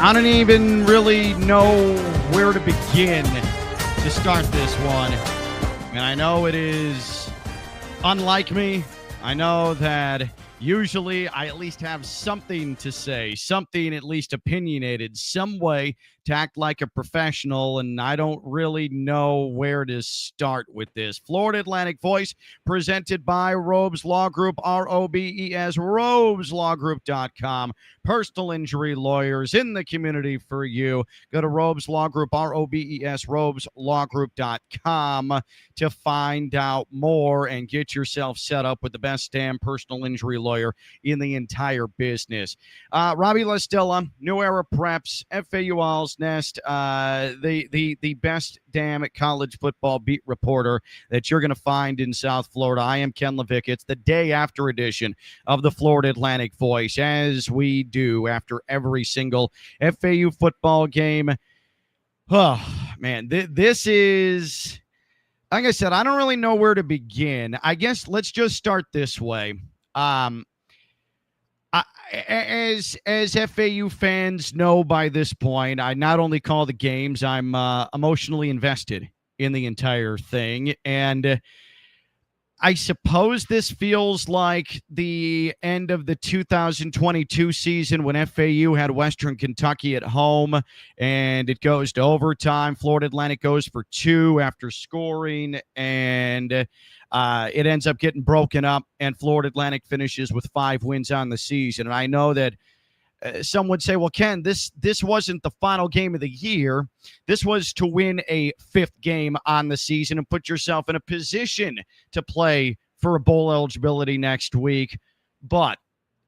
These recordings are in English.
I don't even really know where to begin to start this one. And I know it is unlike me. I know that usually I at least have something to say, something at least opinionated, some way to act like a professional, and I don't really know where to start with this. Florida Atlantic Voice, presented by Robes Law Group, ROBES, RobesLawGroup.com. Personal injury lawyers in the community for you. Go to Robes Law Group, ROBES, RobesLawGroup.com to find out more and get yourself set up with the best damn personal injury lawyer in the entire business. Robbie Lastella, New Era Preps, FAU Owl's Nest, the best damn college football beat reporter that you're going to find in South Florida. I am Ken LaVicka. It's the day after edition of the Florida Atlantic Voice, as we do after every single FAU football game. Oh, man, this is, like I said, I don't really know where to begin. I guess let's just start this way. As FAU fans know by this point, I not only call the games, I'm emotionally invested in the entire thing. And I suppose this feels like the end of the 2022 season when FAU had Western Kentucky at home and it goes to overtime. Florida Atlantic goes for 2 after scoring, and it ends up getting broken up, and Florida Atlantic finishes with 5 wins on the season. And I know that some would say, well, Ken, this wasn't the final game of the year. This was to win a 5th game on the season and put yourself in a position to play for a bowl eligibility next week. But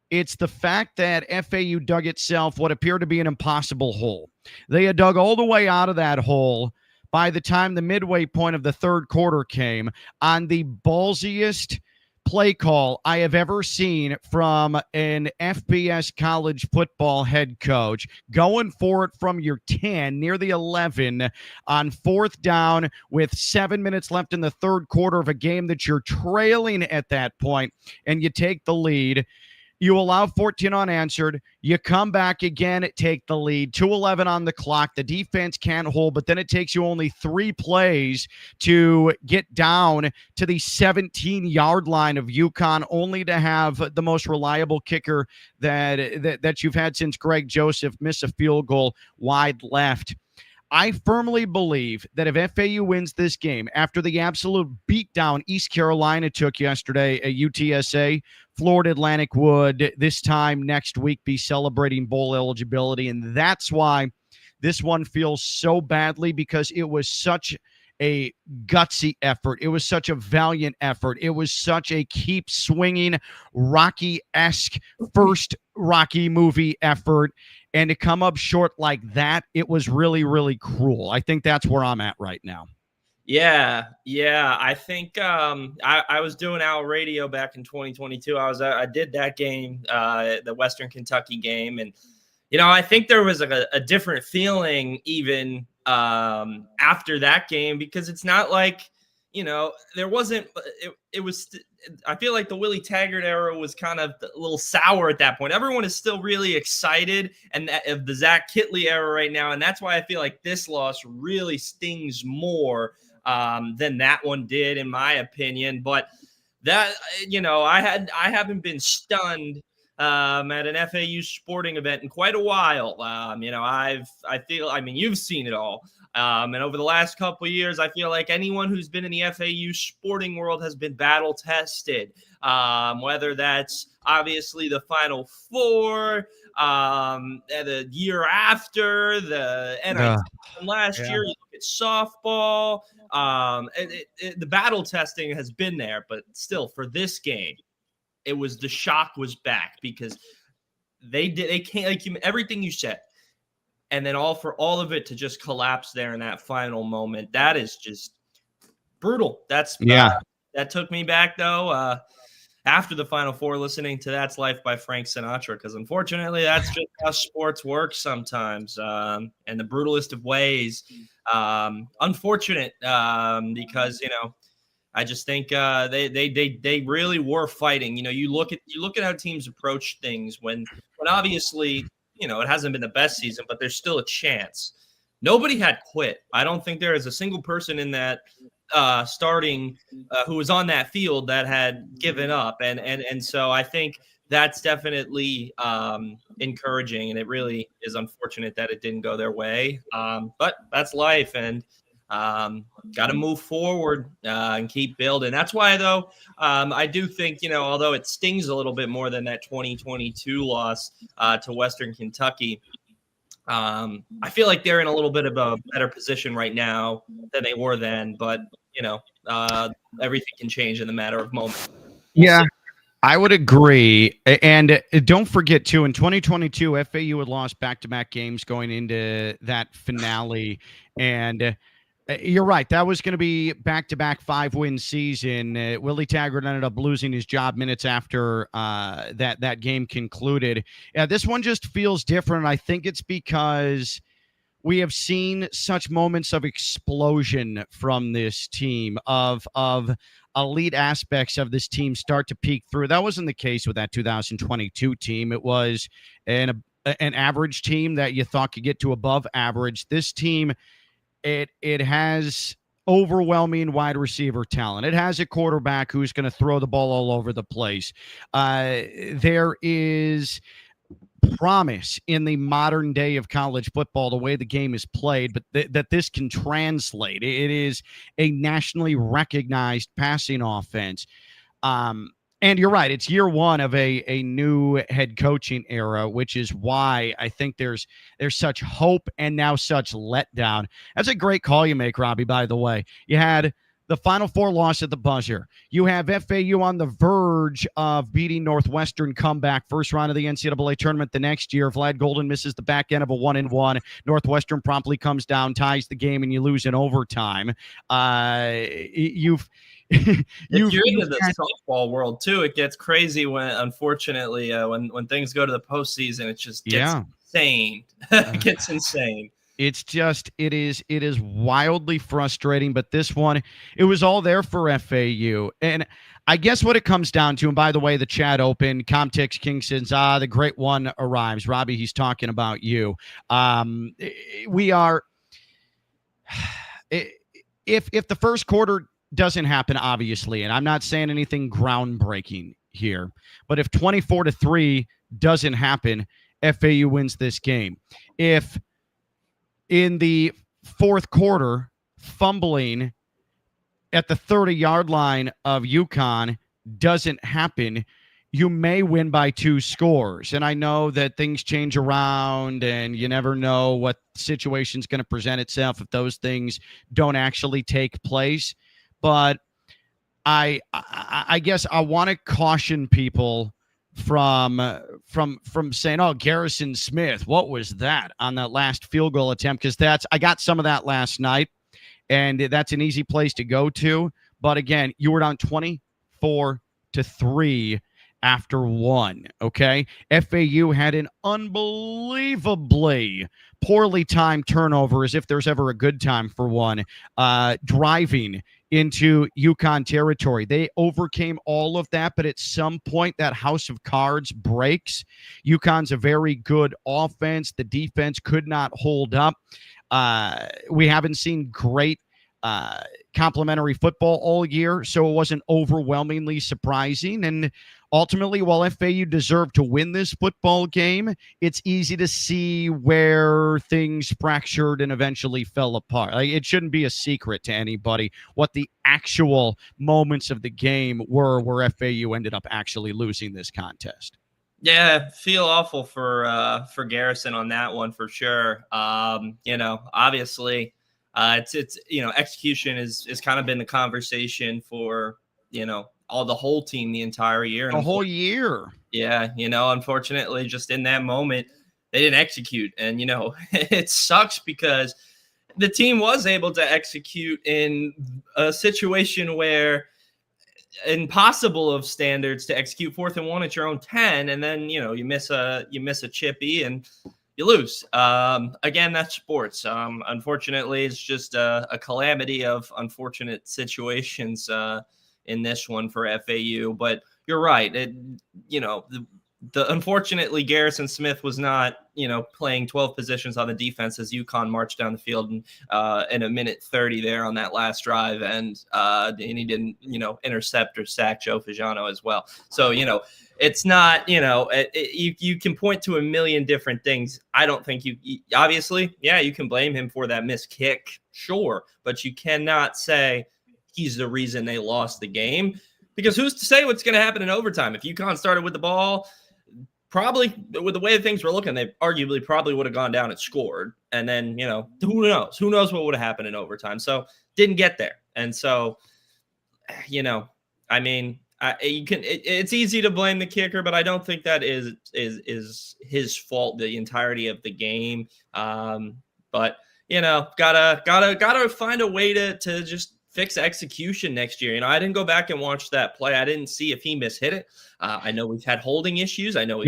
it's the fact that FAU dug itself what appeared to be an impossible hole. They had dug all the way out of that hole by the time the midway point of the third quarter came on the ballsiest play call I have ever seen from an FBS college football head coach, going for it from your 10 near the 11 on 4th down with 7 minutes left in the third quarter of a game that you're trailing at that point, and you take the lead. You allow 14 unanswered. You come back again, take the lead. 2:11 on the clock. The defense can't hold, but then it takes you only 3 plays to get down to the 17-yard line of UCONN, only to have the most reliable kicker that you've had since Greg Joseph miss a field goal wide left. I firmly believe that if FAU wins this game after the absolute beatdown East Carolina took yesterday at UTSA, Florida Atlantic would this time next week be celebrating bowl eligibility. And that's why this one feels so badly, because it was such a gutsy effort. It was such a valiant effort. It was such a keep swinging Rocky-esque first Rocky movie effort. And to come up short like that, it was really, really cruel. I think that's where I'm at right now. Yeah. I think I was doing Owl Radio back in 2022. I did that game, the Western Kentucky game, and I think there was like a different feeling even after that game, because it's not like there wasn't. It was. I feel like the Willie Taggart era was kind of a little sour at that point. Everyone is still really excited of the Zach Kitley era right now, and that's why I feel like this loss really stings more than that one did, in my opinion. But that I haven't been stunned at an FAU sporting event in quite a while. You've seen it all. And over the last couple of years, I feel like anyone who's been in the FAU sporting world has been battle tested, whether that's obviously the Final Four, the year after, the NIT last year, you look at softball. The battle testing has been there, but still for this game, the shock was back, because they can't, like everything you said. And then for all of it to just collapse there in that final moment, that is just brutal. That took me back, though, after the Final Four, listening to That's Life by Frank Sinatra, because unfortunately that's just how sports work sometimes, in the brutalest of ways. Unfortunate, because I just think they really were fighting. You look at how teams approach things when obviously it hasn't been the best season, but there's still a chance. Nobody had quit. I don't think there is a single person in that starting who was on that field that had given up. And so I think that's definitely encouraging, and it really is unfortunate that it didn't go their way. But that's life, and got to move forward and keep building. That's why, though, I do think, although it stings a little bit more than that 2022 loss to Western Kentucky, I feel like they're in a little bit of a better position right now than they were then. But, everything can change in the matter of moments. Yeah. I would agree. And don't forget, too, in 2022, FAU had lost back-to-back games going into that finale. And you're right. That was going to be back-to-back 5-win season. Willie Taggart ended up losing his job minutes after that game concluded. This one just feels different. I think it's because we have seen such moments of explosion from this team, of elite aspects of this team start to peek through. That wasn't the case with that 2022 team. It was an average team that you thought could get to above average. This team, it has overwhelming wide receiver talent. It has a quarterback who's going to throw the ball all over the place. There is promise in the modern day of college football, the way the game is played, but that this can translate. It is a nationally recognized passing offense. And you're right, it's year one of a new head coaching era, which is why I think there's such hope and now such letdown. That's a great call you make, Robbie, by the way. You had the Final Four loss at the buzzer. You have FAU on the verge of beating Northwestern comeback, first round of the NCAA tournament the next year. Vlad Golden misses the back end of a 1-1. Northwestern promptly comes down, ties the game, and you lose in overtime. You're into the softball world too. It gets crazy when, unfortunately, when things go to the postseason, it just gets insane. It gets insane. It's just, it is wildly frustrating, but this one, it was all there for FAU. And I guess what it comes down to, and by the way, the chat open, Comtex King says, the great one arrives. Robbie, he's talking about you. We are, if the first quarter doesn't happen, obviously, and I'm not saying anything groundbreaking here, but if 24-3 doesn't happen, FAU wins this game. If in the fourth quarter, fumbling at the 30-yard line of UConn doesn't happen, you may win by 2 scores. And I know that things change around and you never know what situation's going to present itself if those things don't actually take place. But I guess I want to caution people from saying, oh, Garrison Smith, what was that on that last field goal attempt? Because I got some of that last night, and that's an easy place to go to. But again, you were down 24-3 after 1. Okay, FAU had an unbelievably poorly timed turnover, as if there's ever a good time for one, driving into UConn territory. They overcame all of that, but at some point that house of cards breaks. UConn's a very good offense. The defense could not hold up. We haven't seen great complimentary football all year, so it wasn't overwhelmingly surprising. And ultimately, while FAU deserved to win this football game, it's easy to see where things fractured and eventually fell apart. It shouldn't be a secret to anybody what the actual moments of the game were where FAU ended up actually losing this contest. Yeah, feel awful for Garrison on that one for sure. Obviously, it's execution is kind of been the conversation for the whole team the entire year. The whole year. Yeah, unfortunately, just in that moment, they didn't execute. And, it sucks because the team was able to execute in a situation where impossible of standards to execute 4th and 1 at your own 10. And then, you miss a chippy and you lose. Again, that's sports. Unfortunately, it's just a calamity of unfortunate situations in this one for FAU. But you're right. Unfortunately, Garrison Smith was not, playing 12 positions on the defense as UConn marched down the field in a minute 30 there on that last drive, and he didn't, intercept or sack Joe Fagiano as well. So, it's not, you can point to a million different things. I don't think obviously, you can blame him for that missed kick, sure, but you cannot say he's the reason they lost the game, because who's to say what's going to happen in overtime? If UConn started with the ball, probably with the way things were looking, they arguably probably would have gone down and scored. And then, who knows? Who knows what would have happened in overtime? So didn't get there. And so, it's easy to blame the kicker, but I don't think that is his fault the entirety of the game. But gotta find a way to just fix execution next year. I didn't go back and watch that play. I didn't see if he mishit it. I know we've had holding issues. I know.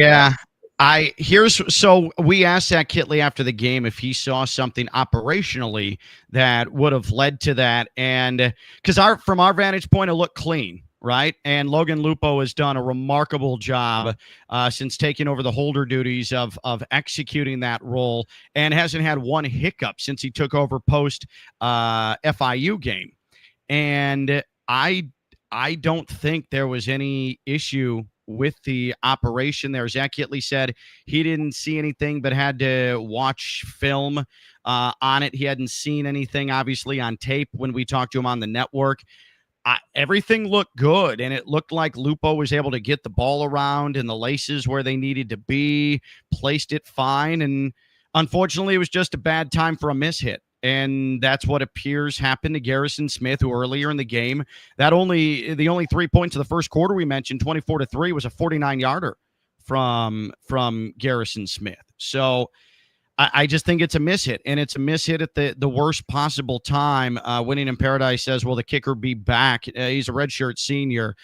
So we asked Zach Kitley after the game if he saw something operationally that would have led to that. And because from our vantage point, it looked clean, right? And Logan Lupo has done a remarkable job since taking over the holder duties of executing that role, and hasn't had one hiccup since he took over post FIU game. And I don't think there was any issue with the operation there. Zach Kitley said he didn't see anything, but had to watch film on it. He hadn't seen anything, obviously, on tape when we talked to him on the network. Everything looked good, and it looked like Lupo was able to get the ball around and the laces where they needed to be, placed it fine, and unfortunately, it was just a bad time for a mishit. And that's what appears happened to Garrison Smith, who earlier in the game, the only 3 points of the first quarter we mentioned, 24-3, was a 49-yarder from Garrison Smith. So I just think it's a mishit, and it's a mishit at the worst possible time. Winning in Paradise says, will the kicker be back? He's a redshirt senior,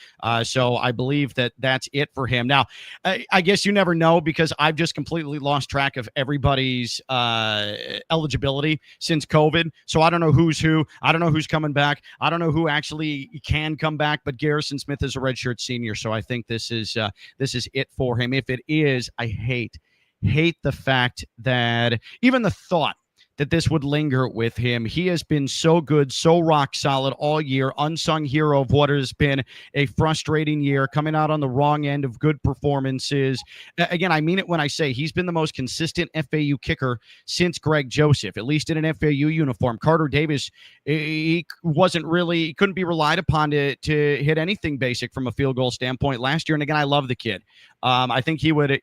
so I believe that's it for him. Now, I guess you never know, because I've just completely lost track of everybody's eligibility since COVID, so I don't know who's who. I don't know who's coming back. I don't know who actually can come back, but Garrison Smith is a redshirt senior, so I think this is it for him. If it is, I hate the fact that even the thought that this would linger with him. He has been so good, so rock solid all year, unsung hero of what has been a frustrating year, coming out on the wrong end of good performances. Again, I mean it when I say he's been the most consistent FAU kicker since Greg Joseph, at least in an FAU uniform. Carter Davis, he couldn't be relied upon to hit anything basic from a field goal standpoint last year. And again, I love the kid. I think he would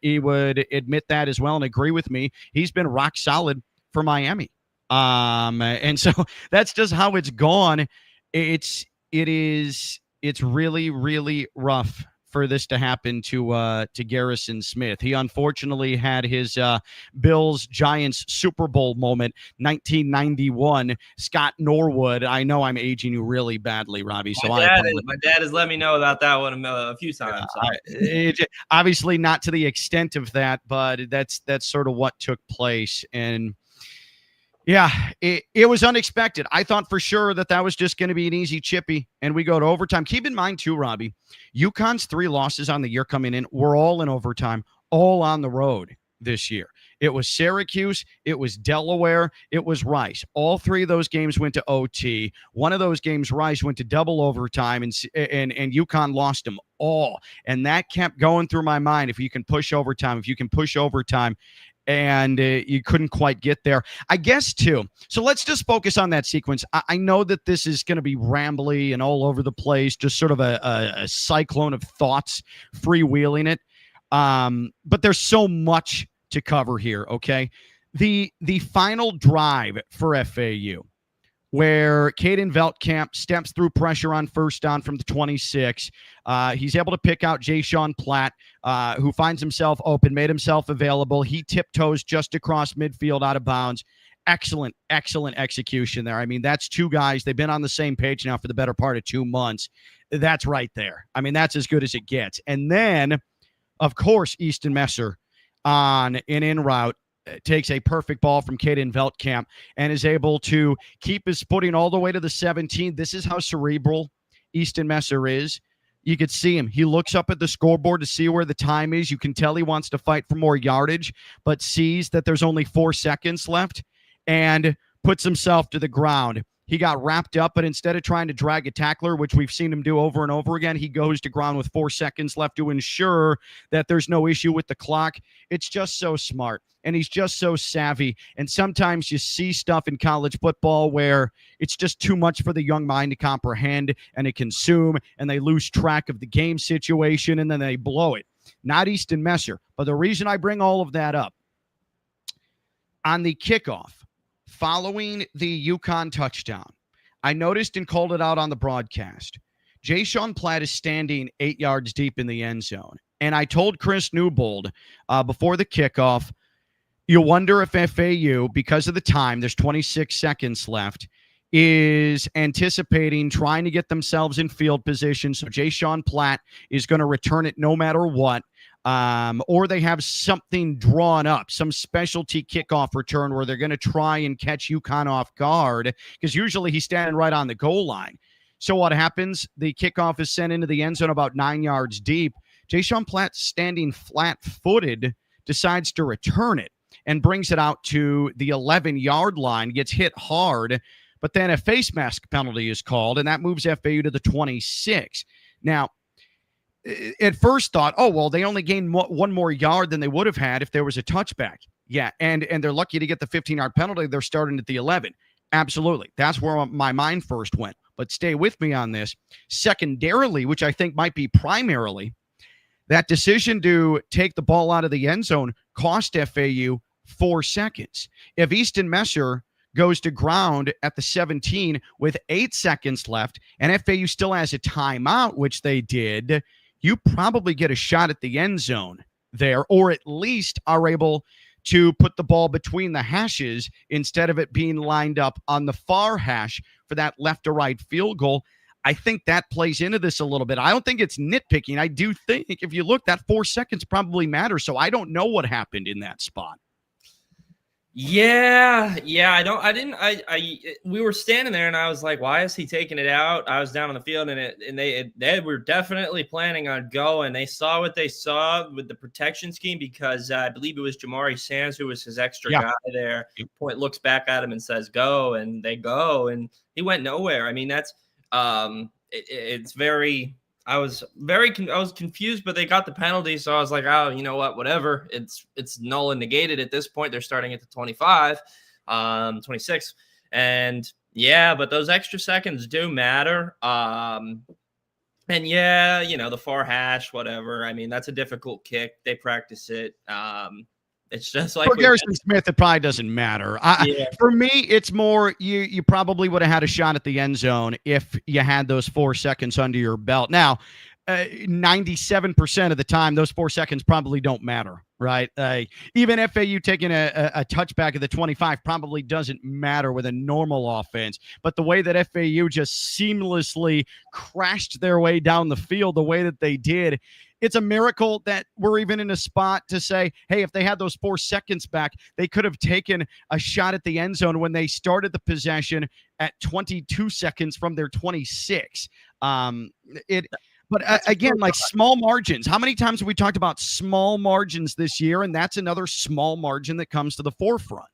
admit that as well and agree with me. He's been rock solid for Miami. And so that's just how it's gone. It's really, really rough for this to happen to Garrison Smith. He unfortunately had his Bills Giants Super Bowl moment, 1991. Scott Norwood. I know I'm aging you really badly, Robbie. So my dad has let me know about that one a few times. Obviously not to the extent of that, but that's sort of what took place. And yeah, it was unexpected. I thought for sure that was just going to be an easy chippy, and we go to overtime. Keep in mind, too, Robbie, UConn's 3 losses on the year coming in were all in overtime, all on the road this year. It was Syracuse, it was Delaware, it was Rice. All 3 of those games went to OT. One of those games, Rice, went to double overtime, and UConn lost them all. And that kept going through my mind. If you can push overtime, and you couldn't quite get there, I guess, too. So let's just focus on that sequence. I know that this is going to be rambly and all over the place, just sort of a cyclone of thoughts freewheeling it. But there's so much to cover here, okay? The final drive for FAU, where Caden Veltkamp steps through pressure on first down from the 26. He's able to pick out Jay-Sean Platt, who finds himself open, made himself available. He tiptoes just across midfield out of bounds. Excellent execution there. I mean, that's 2 guys. They've been on the same page now for the better part of 2 months. That's right there. I mean, that's as good as it gets. And then, of course, Easton Messer on an in route takes a perfect ball from Caden Veltkamp and is able to keep his footing all the way to the 17. This is how cerebral Easton Messer is. You could see him. He looks up at the scoreboard to see where the time is. You can tell he wants to fight for more yardage, but sees that there's only 4 seconds left and puts himself to the ground. He got wrapped up, but instead of trying to drag a tackler, which we've seen him do over and over again, he goes to ground with 4 seconds left to ensure that there's no issue with the clock. It's just so smart, and he's just so savvy. And sometimes you see stuff in college football where it's just too much for the young mind to comprehend and to consume, and they lose track of the game situation, and then they blow it. Not Easton Messer, but the reason I bring all of that up, on the kickoff, following the UConn touchdown, I noticed and called it out on the broadcast. Jay-Sean Platt is standing 8 yards deep in the end zone. And I told Chris Newbold before the kickoff, you wonder if FAU, because of the time, there's 26 seconds left, is anticipating trying to get themselves in field position. So Jay-Sean Platt is going to return it no matter what. Or they have something drawn up, some specialty kickoff return where they're going to try and catch UConn off guard, because usually he's standing right on the goal line. So what happens? The kickoff is sent into the end zone about 9 yards deep. Jay-Sean Platt, standing flat-footed, decides to return it and brings it out to the 11-yard line, gets hit hard, but then a face mask penalty is called, and that moves FAU to the 26. Now, at first thought, oh, well, they only gained one more yard than they would have had if there was a touchback. Yeah, and they're lucky to get the 15-yard penalty. They're starting at the 11. Absolutely. That's where my mind first went. But stay with me on this. Secondarily, which I think might be primarily, that decision to take the ball out of the end zone cost FAU 4 seconds. If Easton Messer goes to ground at the 17 with 8 seconds left, and FAU still has a timeout, which they did, you probably get a shot at the end zone there, or at least are able to put the ball between the hashes instead of it being lined up on the far hash for that left to right field goal. I think that plays into this a little bit. I don't think it's nitpicking. I do think if you look, that 4 seconds probably matters. So I don't know what happened in that spot. Yeah. We were standing there and I was like, why is he taking it out? I was down on the field and they were definitely planning on going. They saw what they saw with the protection scheme, because I believe it was Jamari Sands who was his extra guy there. Point looks back at him and says, go, and they go, and he went nowhere. I mean, that's it's very, I was confused, but they got the penalty. So I was like, oh, you know what, whatever. It's null and negated at this point. They're starting at the 25, 26. And yeah, but those extra seconds do matter. And yeah, the far hash, whatever. I mean, that's a difficult kick. They practice it. It's just like for Garrison Smith, it probably doesn't matter. For me, it's more you probably would have had a shot at the end zone if you had those 4 seconds under your belt. Now, 97% of the time, those 4 seconds probably don't matter, right? Even FAU taking a touchback at the 25 probably doesn't matter with a normal offense. But the way that FAU just seamlessly crashed their way down the field the way that they did, it's a miracle that we're even in a spot to say, hey, if they had those 4 seconds back, they could have taken a shot at the end zone when they started the possession at 22 seconds from their 26. But again, like small margins. How many times have we talked about small margins this year? And that's another small margin that comes to the forefront.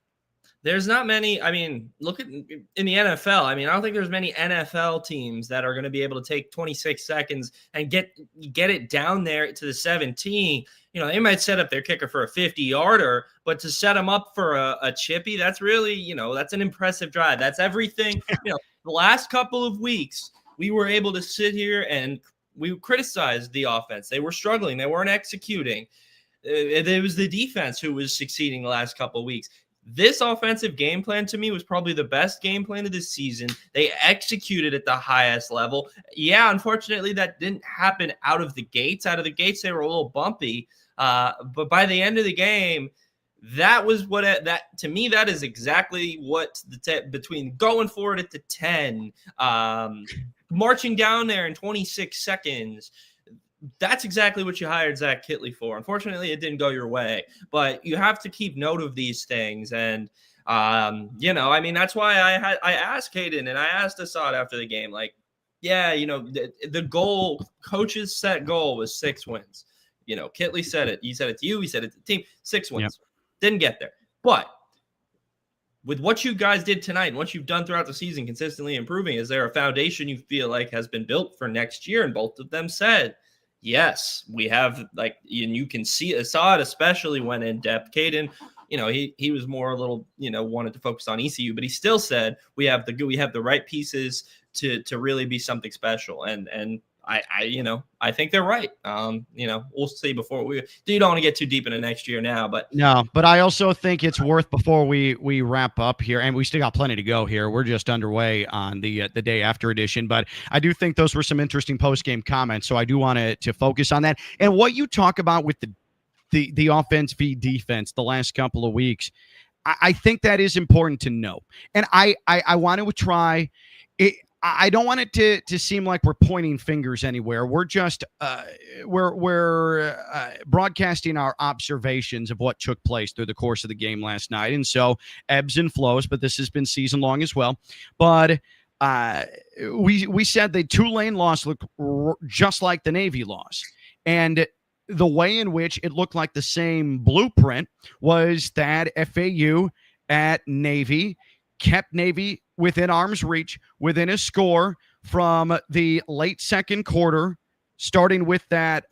There's not many. I mean, look at in the NFL. I mean, I don't think there's many NFL teams that are going to be able to take 26 seconds and get it down there to the 17. They might set up their kicker for a 50-yarder, but to set them up for a chippy, that's really, that's an impressive drive. That's everything. The last couple of weeks, we were able to sit here and we criticized the offense. They were struggling. They weren't executing. It was the defense who was succeeding the last couple of weeks. This offensive game plan to me was probably the best game plan of this season. They executed at the highest level. Yeah, unfortunately, that didn't happen out of the gates. Out of the gates, they were a little bumpy. But by the end of the game, that was to me, that is exactly what between going for it at the 10, marching down there in 26 seconds. That's exactly what you hired Zach Kitley for. Unfortunately, it didn't go your way, but you have to keep note of these things. And, I mean, that's why I asked Caden and I asked Assad after the game, like, yeah, the goal, coaches set goal was 6 wins. Kitley said it. He said it to you. He said it to the team. 6 wins. Yep. Didn't get there. But with what you guys did tonight and what you've done throughout the season, consistently improving, is there a foundation you feel like has been built for next year? And both of them said, yes, we have, and you can saw it, especially when in depth. Caden, he was more a little, wanted to focus on ECU, but he still said we have the right pieces to really be something special. And I think they're right. We'll see you don't want to get too deep into next year now, but no, but I also think it's worth, before we wrap up here, and we still got plenty to go here. We're just underway on the day after edition, but I do think those were some interesting post-game comments. So I do want to focus on that. And what you talk about with the offense v defense the last couple of weeks, I think that is important to know. And I want to try it. I don't want it to seem like we're pointing fingers anywhere. We're just we're broadcasting our observations of what took place through the course of the game last night, and so ebbs and flows. But this has been season long as well. But we said the Tulane loss looked just like the Navy loss, and the way in which it looked like the same blueprint was that FAU at Navy kept Navy within arm's reach, within a score from the late second quarter, starting with that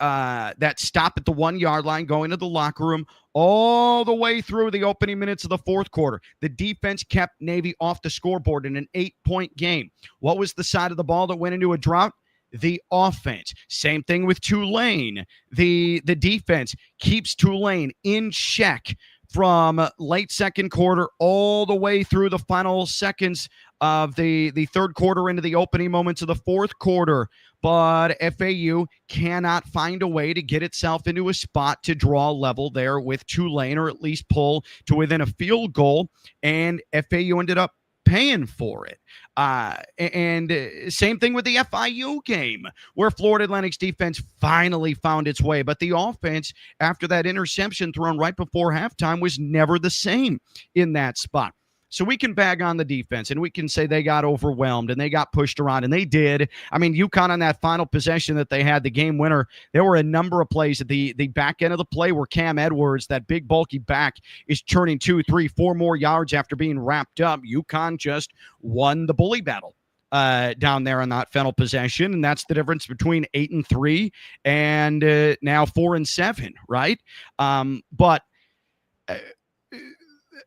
stop at the 1 yard line, going to the locker room, all the way through the opening minutes of the fourth quarter. The defense kept Navy off the scoreboard in an 8-point game. What was the side of the ball that went into a drought? The offense. Same thing with Tulane. The defense keeps Tulane in check from late second quarter all the way through the final seconds of the third quarter into the opening moments of the fourth quarter. But FAU cannot find a way to get itself into a spot to draw level there with Tulane, or at least pull to within a field goal. And FAU ended up paying for it. And same thing with the FIU game, where Florida Atlantic's defense finally found its way. But the offense, after that interception thrown right before halftime, was never the same in that spot. So we can bag on the defense, and we can say they got overwhelmed and they got pushed around, and they did. I mean, UConn on that final possession that they had, the game winner, there were a number of plays at the back end of the play where Cam Edwards, that big bulky back, is turning 2, 3, 4 more yards after being wrapped up. UConn just won the bully battle down there on that final possession, and that's the difference between 8-3 and now 4-7, right? But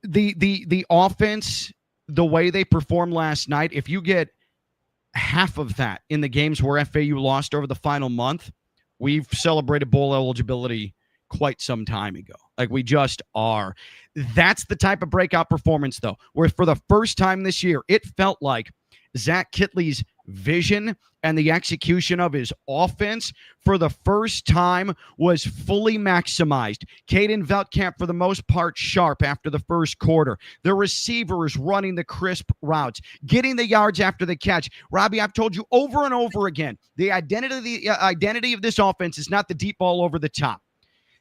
the offense, the way they performed last night, if you get half of that in the games where FAU lost over the final month, we've celebrated bowl eligibility quite some time ago. Like, we just are. That's the type of breakout performance, though, where for the first time this year, it felt like Zach Kitley's vision and the execution of his offense for the first time was fully maximized. Caden Veltkamp, for the most part, sharp after the first quarter. The receivers running the crisp routes, getting the yards after the catch. Robbie, I've told you over and over again, the identity of this offense is not the deep ball over the top.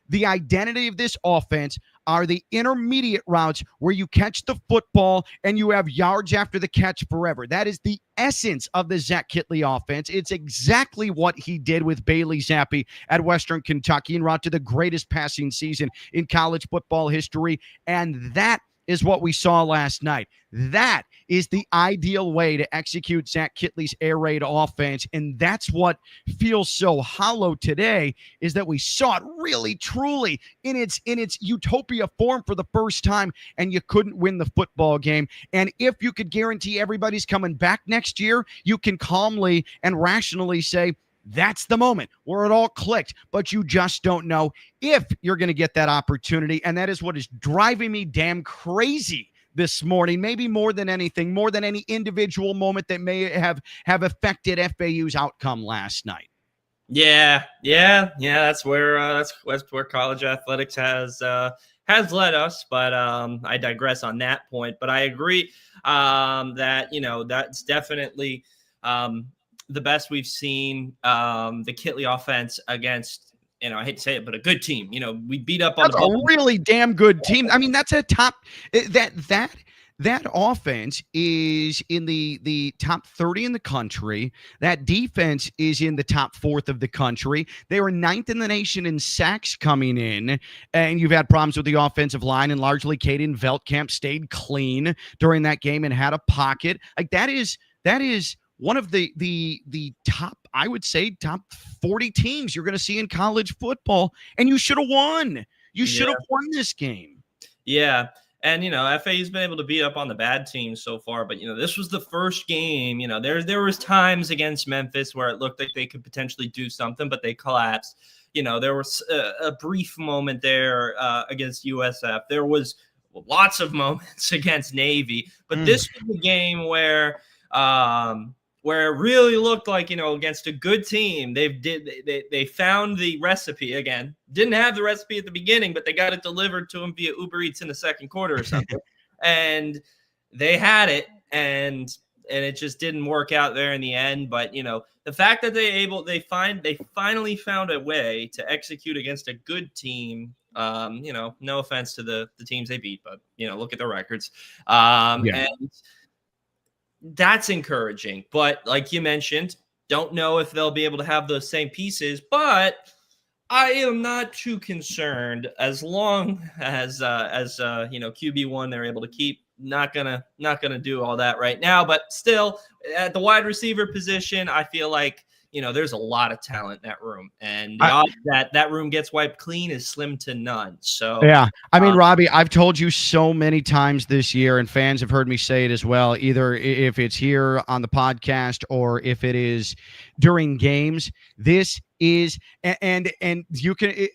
The identity of this offense are the intermediate routes where you catch the football and you have yards after the catch forever. That is the essence of the Zach Kitley offense. It's exactly what he did with Bailey Zappi at Western Kentucky en route to the greatest passing season in college football history. And that is what we saw last night. That is the ideal way to execute Zach Kitley's air raid offense. And that's what feels so hollow today, is that we saw it really, truly in its utopia form for the first time, and you couldn't win the football game. And if you could guarantee everybody's coming back next year, you can calmly and rationally say, that's the moment where it all clicked, but you just don't know if you're going to get that opportunity. And that is what is driving me damn crazy this morning, maybe more than anything, more than any individual moment that may have affected FAU's outcome last night. Yeah. That's where college athletics has led us. But I digress on that point. But I agree that that's definitely the best we've seen the Kitley offense against, I hate to say it, but a good team. We beat up on a really damn good team. I mean, that's a top that offense is in the top 30 in the country. That defense is in the top fourth of the country. They were ninth in the nation in sacks coming in, and you've had problems with the offensive line, and largely Caden Veldkamp stayed clean during that game and had a pocket. Like that is one of the top, I would say, top 40 teams you're going to see in college football, and you should have won. You should have won this game. Yeah. And, FAU's been able to beat up on the bad teams so far, but, this was the first game. There was times against Memphis where it looked like they could potentially do something, but they collapsed. There was a brief moment there against USF. There was lots of moments against Navy, but this was a game where it really looked like, against a good team, they found the recipe again. Didn't have the recipe at the beginning, but they got it delivered to them via Uber Eats in the second quarter or something. And they had it, and it just didn't work out there in the end. But, the fact that they finally found a way to execute against a good team, no offense to the teams they beat, but, look at their records. And that's encouraging, but like you mentioned, don't know if they'll be able to have those same pieces, but I am not too concerned as long as QB1 they're able to keep. Not gonna do all that right now, but still at the wide receiver position, I feel like there's a lot of talent in that room, and the odds that room gets wiped clean is slim to none. So yeah, I mean, Robbie, I've told you so many times this year, and fans have heard me say it as well, either if it's here on the podcast or if it is during games. This is and you can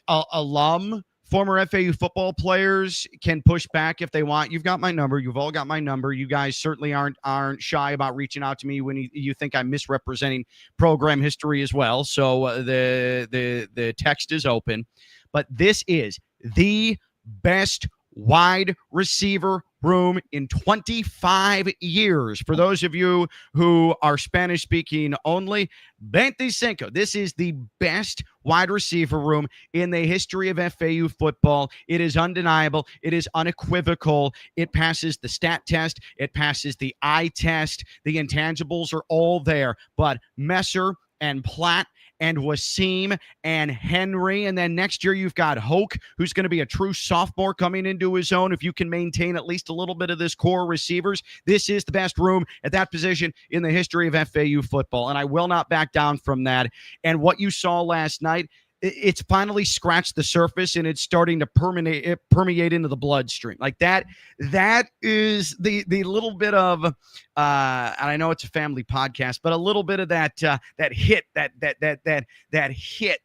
former FAU football players can push back if they want. You've got my number. You've all got my number. You guys certainly aren't shy about reaching out to me when you think I'm misrepresenting program history as well. So the text is open. But this is the best wide receiver room in 25 years. For those of you who are Spanish speaking only, 25. This is the best wide receiver room in the history of FAU football. It is undeniable. It is unequivocal. It passes the stat test. It passes the eye test. The intangibles are all there. But Messer and Platt and Wasim and Henry. And then next year you've got Hoke, who's going to be a true sophomore coming into his own. If you can maintain at least a little bit of this core receivers, this is the best room at that position in the history of FAU football. And I will not back down from that. And what you saw last night, it's finally scratched the surface, and it's starting to permeate into the bloodstream. Like that is the little bit of, and I know it's a family podcast, but a little bit of that hit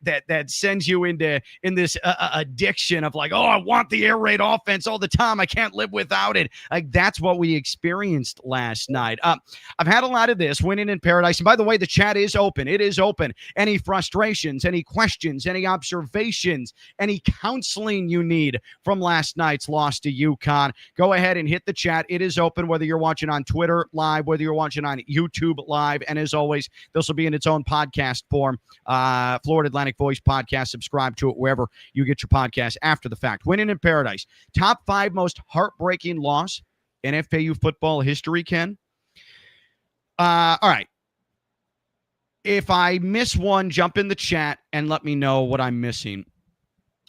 that sends you in this addiction of like, oh, I want the air raid offense all the time. I can't live without it. Like that's what we experienced last night. I've had a lot of this winning in paradise. And by the way, the chat is open. It is open. Any frustrations, any questions, any observations, any counseling you need from last night's loss to UConn, go ahead and hit the chat. It is open, whether you're watching on Twitter live, whether you're watching on YouTube live. And as always, this will be in its own podcast form. Florida Atlantic Voice podcast. Subscribe to it wherever you get your podcast after the fact. Winning in paradise. Top 5 most heartbreaking loss in FAU football history, Ken. All right. If I miss one, jump in the chat and let me know what I'm missing.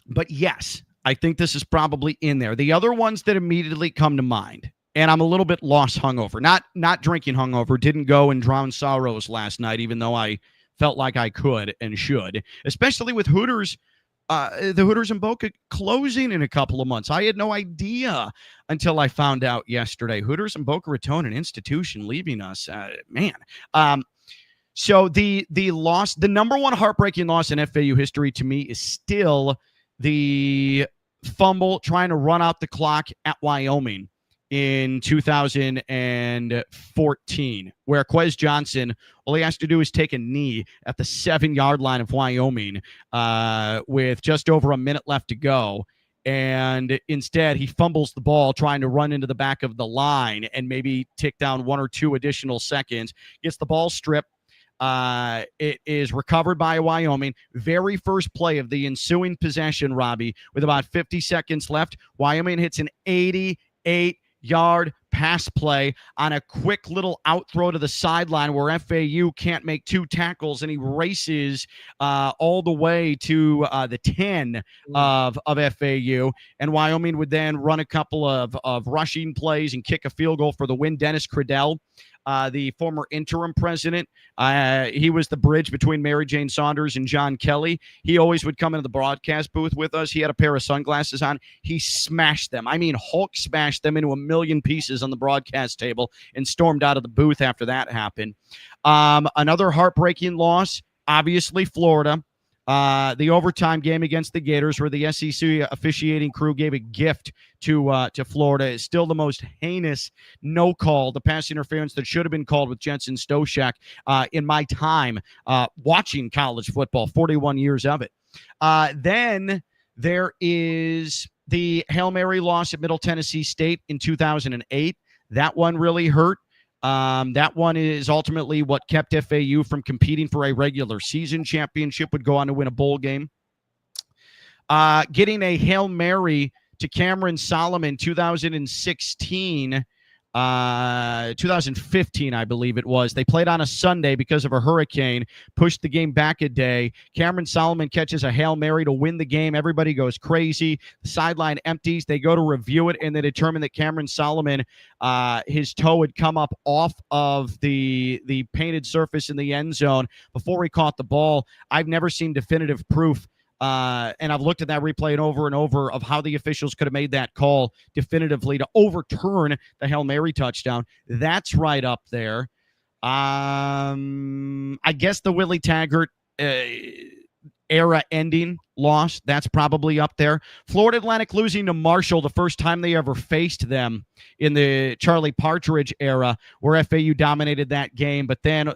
But yes, I think this is probably in there. The other ones that immediately come to mind, and I'm a little bit lost hungover, not drinking hungover, didn't go and drown sorrows last night, even though I felt like I could and should, especially with Hooters, the Hooters in Boca closing in a couple of months. I had no idea until I found out yesterday. Hooters in Boca Raton, an institution leaving us, So the loss, the number one heartbreaking loss in FAU history to me is still the fumble trying to run out the clock at Wyoming in 2014, where Quez Johnson, all he has to do is take a knee at the 7-yard line of Wyoming with just over a minute left to go. And instead, he fumbles the ball trying to run into the back of the line and maybe tick down 1 or 2 additional seconds, gets the ball stripped. It is recovered by Wyoming. Very first play of the ensuing possession, Robbie, with about 50 seconds left. Wyoming hits an 88-yard pass play on a quick little out throw to the sideline where FAU can't make 2 tackles, and he races all the way to the 10 of FAU, and Wyoming would then run a couple of rushing plays and kick a field goal for the win. Dennis Credell, the former interim president, he was the bridge between Mary Jane Saunders and John Kelly. He always would come into the broadcast booth with us. He had a pair of sunglasses on. He smashed them. I mean, Hulk smashed them into a million pieces on the broadcast table and stormed out of the booth after that happened. Another heartbreaking loss, obviously, Florida. The overtime game against the Gators, where the SEC officiating crew gave a gift to Florida, is still the most heinous no call, the pass interference that should have been called with Jensen Stoshak in my time watching college football, 41 years of it. Then there is the Hail Mary loss at Middle Tennessee State in 2008. That one really hurt. That one is ultimately what kept FAU from competing for a regular season championship, would go on to win a bowl game. Getting a Hail Mary to Cameron Solomon 2015, I believe it was. They played on a Sunday because of a hurricane, pushed the game back a day. Cameron Solomon catches a Hail Mary to win the game. Everybody goes crazy. The sideline empties. They go to review it, and they determine that Cameron Solomon, his toe had come up off of the painted surface in the end zone before he caught the ball. I've never seen definitive proof, and I've looked at that replay and over of how the officials could have made that call definitively to overturn the Hail Mary touchdown. That's right up there. I guess the Willie Taggart era ending loss, that's probably up there. Florida Atlantic losing to Marshall the first time they ever faced them in the Charlie Partridge era, where FAU dominated that game, but then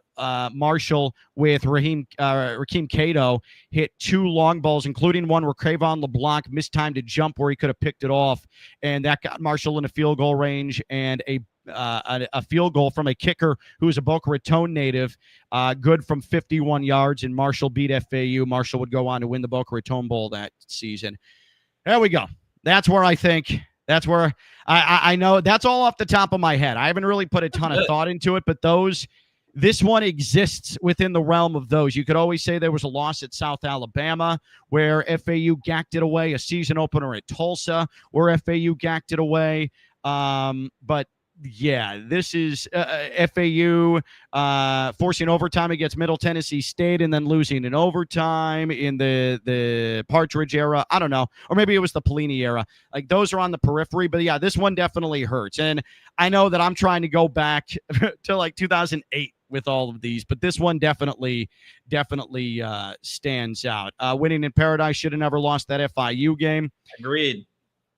Marshall with Rakeem Cato hit 2 long balls, including one where Crayvon LeBlanc mistimed a jump where he could have picked it off, and that got Marshall in a field goal range, and a field goal from a kicker who is a Boca Raton native, good from 51 yards, and Marshall beat FAU. Marshall would go on to win the Boca Raton Bowl that season. There we go. That's where I think, that's where I know, that's all off the top of my head. I haven't really put a ton of thought into it, but this one exists within the realm of those. You could always say there was a loss at South Alabama where FAU gacked it away, a season opener at Tulsa where FAU gacked it away. But yeah, this is FAU forcing overtime against Middle Tennessee State and then losing in overtime in the Partridge era. I don't know. Or maybe it was the Pelini era. Like, those are on the periphery. But yeah, this one definitely hurts. And I know that I'm trying to go back to like 2008 with all of these, but this one definitely stands out. Winning in Paradise, should have never lost that FIU game. Agreed.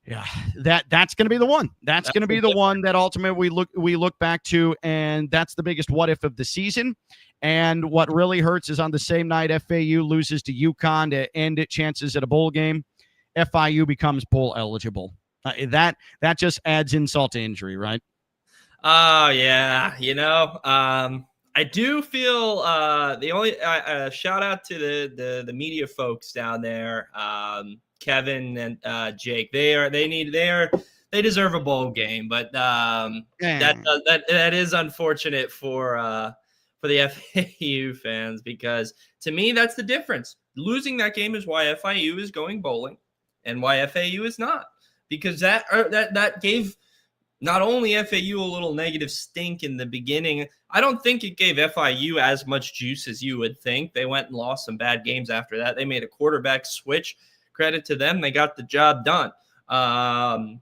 Yeah, that's going to be the one. That's going to be the one that ultimately we look back to, and that's the biggest what if of the season. And what really hurts is on the same night FAU loses to UConn to end its chances at a bowl game, FIU becomes bowl eligible. That just adds insult to injury, right? Oh yeah, I do feel the only shout out to the media folks down there. Kevin and Jake, they deserve a bowl game, but that is unfortunate for the FAU fans, because to me that's the difference. Losing that game is why FIU is going bowling, and why FAU is not, because that gave not only FAU a little negative stink in the beginning. I don't think it gave FIU as much juice as you would think. They went and lost some bad games after that. They made a quarterback switch. Credit to them. They got the job done. The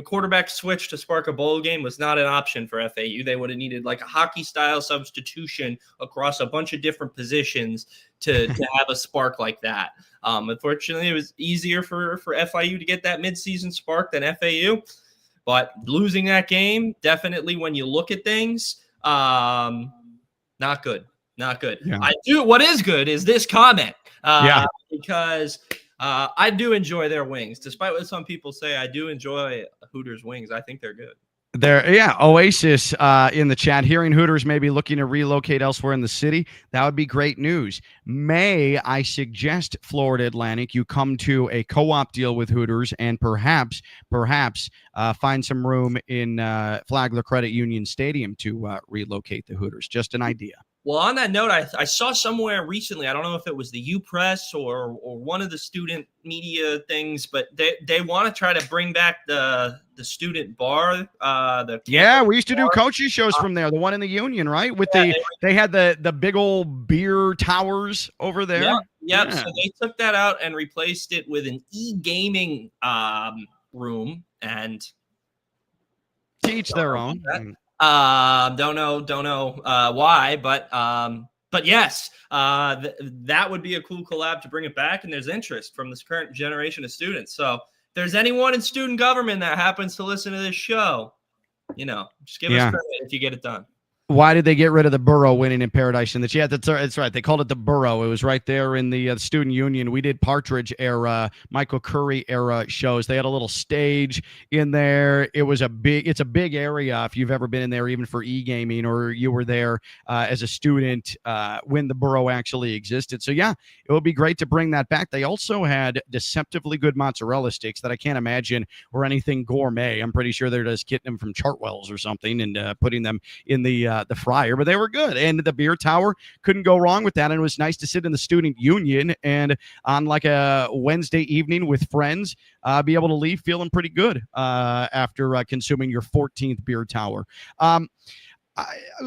quarterback switch to spark a bowl game was not an option for FAU. They would have needed like a hockey-style substitution across a bunch of different positions to have a spark like that. Unfortunately, it was easier for FIU to get that midseason spark than FAU. But losing that game, definitely when you look at things, not good. Not good. Yeah. What is good is this comment. Because I do enjoy their wings. Despite what some people say, I do enjoy Hooters wings. I think they're good. There, yeah, Oasis in the chat. Hearing Hooters may be looking to relocate elsewhere in the city. That would be great news. May I suggest, Florida Atlantic, you come to a co-op deal with Hooters and perhaps find some room in Flagler Credit Union Stadium to relocate the Hooters. Just an idea. Well, on that note, I saw somewhere recently, I don't know if it was the U Press or one of the student media things, but they want to try to bring back the student bar. Yeah, we used to do coaches shows from there. The one in the Union, right? With they had the big old beer towers over there. Yep. Yeah. So they took that out and replaced it with an e-gaming room, and teach their own. Don't know why, but yes, that would be a cool collab to bring it back. And there's interest from this current generation of students. So if there's anyone in student government that happens to listen to this show, just give us credit if you get it done. Why did they get rid of the borough winning in Paradise? And that's right. They called it the borough. It was right there in the student union. We did Partridge era, Michael Curry era shows. They had a little stage in there. It's a big area. If you've ever been in there, even for e-gaming, or you were there as a student when the borough actually existed. So yeah, it would be great to bring that back. They also had deceptively good mozzarella sticks that I can't imagine were anything gourmet. I'm pretty sure they're just getting them from Chartwell's or something and putting them in the fryer, but they were good. And the beer tower, couldn't go wrong with that. And it was nice to sit in the student union and on like a Wednesday evening with friends, be able to leave feeling pretty good after consuming your 14th beer tower.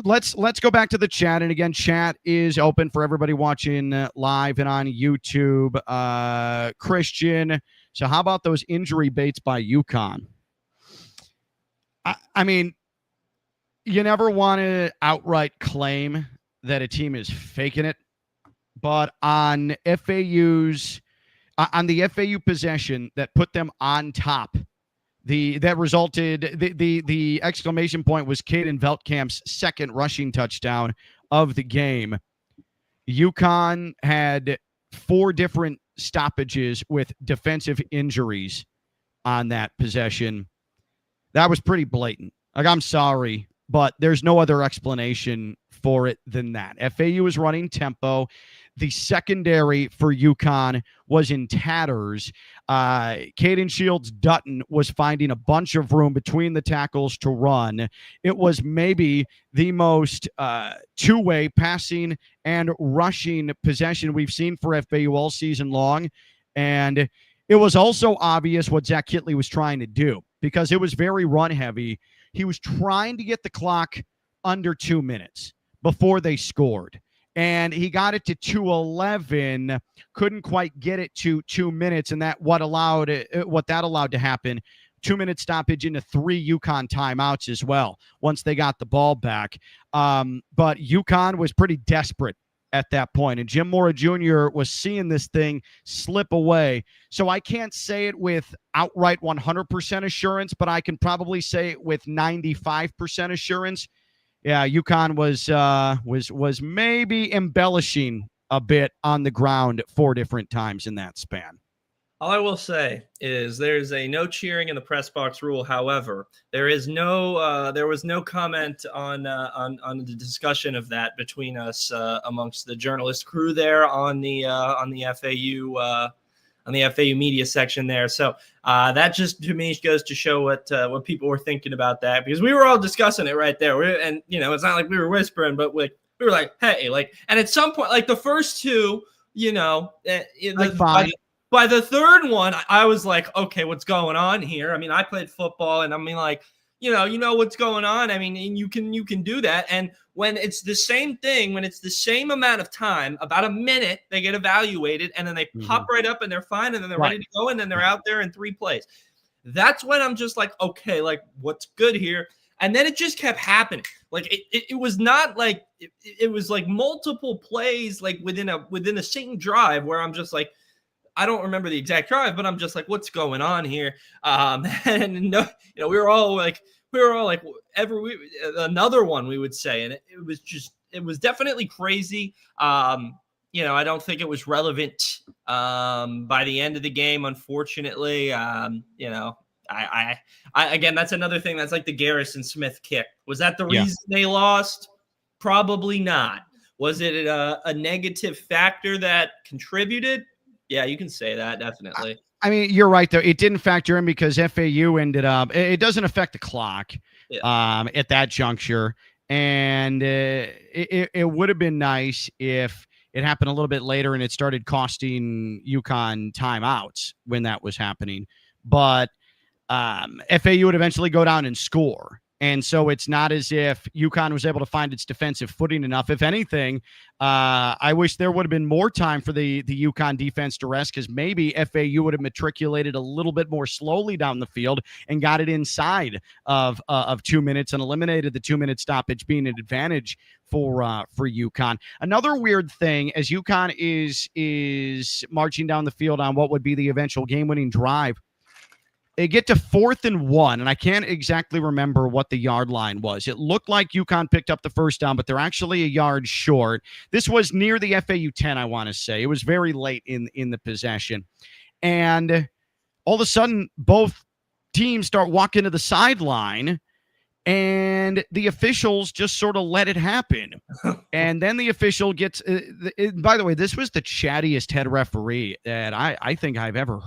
Let's go back to the chat. And again, chat is open for everybody watching live and on YouTube. Christian, so how about those injury baits by UConn? I mean, you never want to outright claim that a team is faking it, but on the FAU possession that put them on top, the exclamation point was Caden Veltkamp's second rushing touchdown of the game. UConn had 4 different stoppages with defensive injuries on that possession. That was pretty blatant. Like, I'm sorry, but there's no other explanation for it than that. FAU was running tempo. The secondary for UConn was in tatters. Caden Shields Dutton was finding a bunch of room between the tackles to run. It was maybe the most two-way passing and rushing possession we've seen for FAU all season long. And it was also obvious what Zach Kitley was trying to do because it was very run-heavy. He was trying to get the clock under 2 minutes before they scored. And he got it to 2:11, couldn't quite get it to 2 minutes. And what that allowed to happen, 2-minute stoppage into 3 UConn timeouts as well, once they got the ball back. But UConn was pretty desperate at that point. And Jim Mora Jr. was seeing this thing slip away. So I can't say it with outright 100% assurance, but I can probably say it with 95% assurance. Yeah, UConn was maybe embellishing a bit on the ground 4 different times in that span. All I will say is there's a no cheering in the press box rule. However, there was no comment on the discussion of that between us amongst the journalist crew there on the FAU media section there. So that just to me goes to show what people were thinking about that, because we were all discussing it right there. And it's not like we were whispering, but we were like, hey, and at some point, like the first 2, by the third one, I was like, okay, what's going on here? I mean, I played football, and I mean, like, you know what's going on. I mean, and you can do that. And when it's the same thing, when it's the same amount of time, about a minute, they get evaluated, and then they pop right up, and they're fine, and then they're ready to go, and then they're out there in 3 plays. That's when I'm just like, okay, like, what's good here? And then it just kept happening. Like it was not like it was like multiple plays, like within the same drive, where I'm just like, I don't remember the exact drive, but I'm just like, what's going on here? And no, we were all like another one, we would say. And it was definitely crazy. I don't think it was relevant by the end of the game, unfortunately. Again, that's another thing. That's like the Garrison Smith kick. Was that the Yeah. reason they lost? Probably not. Was it a negative factor that contributed? Yeah, you can say that, definitely. I mean, you're right, though. It didn't factor in because FAU ended up, it doesn't affect the clock at that juncture. And it would have been nice if it happened a little bit later and it started costing UConn timeouts when that was happening. But FAU would eventually go down and score. And so it's not as if UConn was able to find its defensive footing enough. If anything, I wish there would have been more time for the UConn defense to rest, because maybe FAU would have matriculated a little bit more slowly down the field and got it inside of 2 minutes and eliminated the 2-minute stoppage being an advantage for UConn. Another weird thing, as UConn is marching down the field on what would be the eventual game-winning drive, they get to 4th and 1, and I can't exactly remember what the yard line was. It looked like UConn picked up the first down, but they're actually a yard short. This was near the FAU 10, I want to say. It was very late in the possession. And all of a sudden, both teams start walking to the sideline, and the officials just sort of let it happen. And then the official gets by the way, this was the chattiest head referee that I think I've ever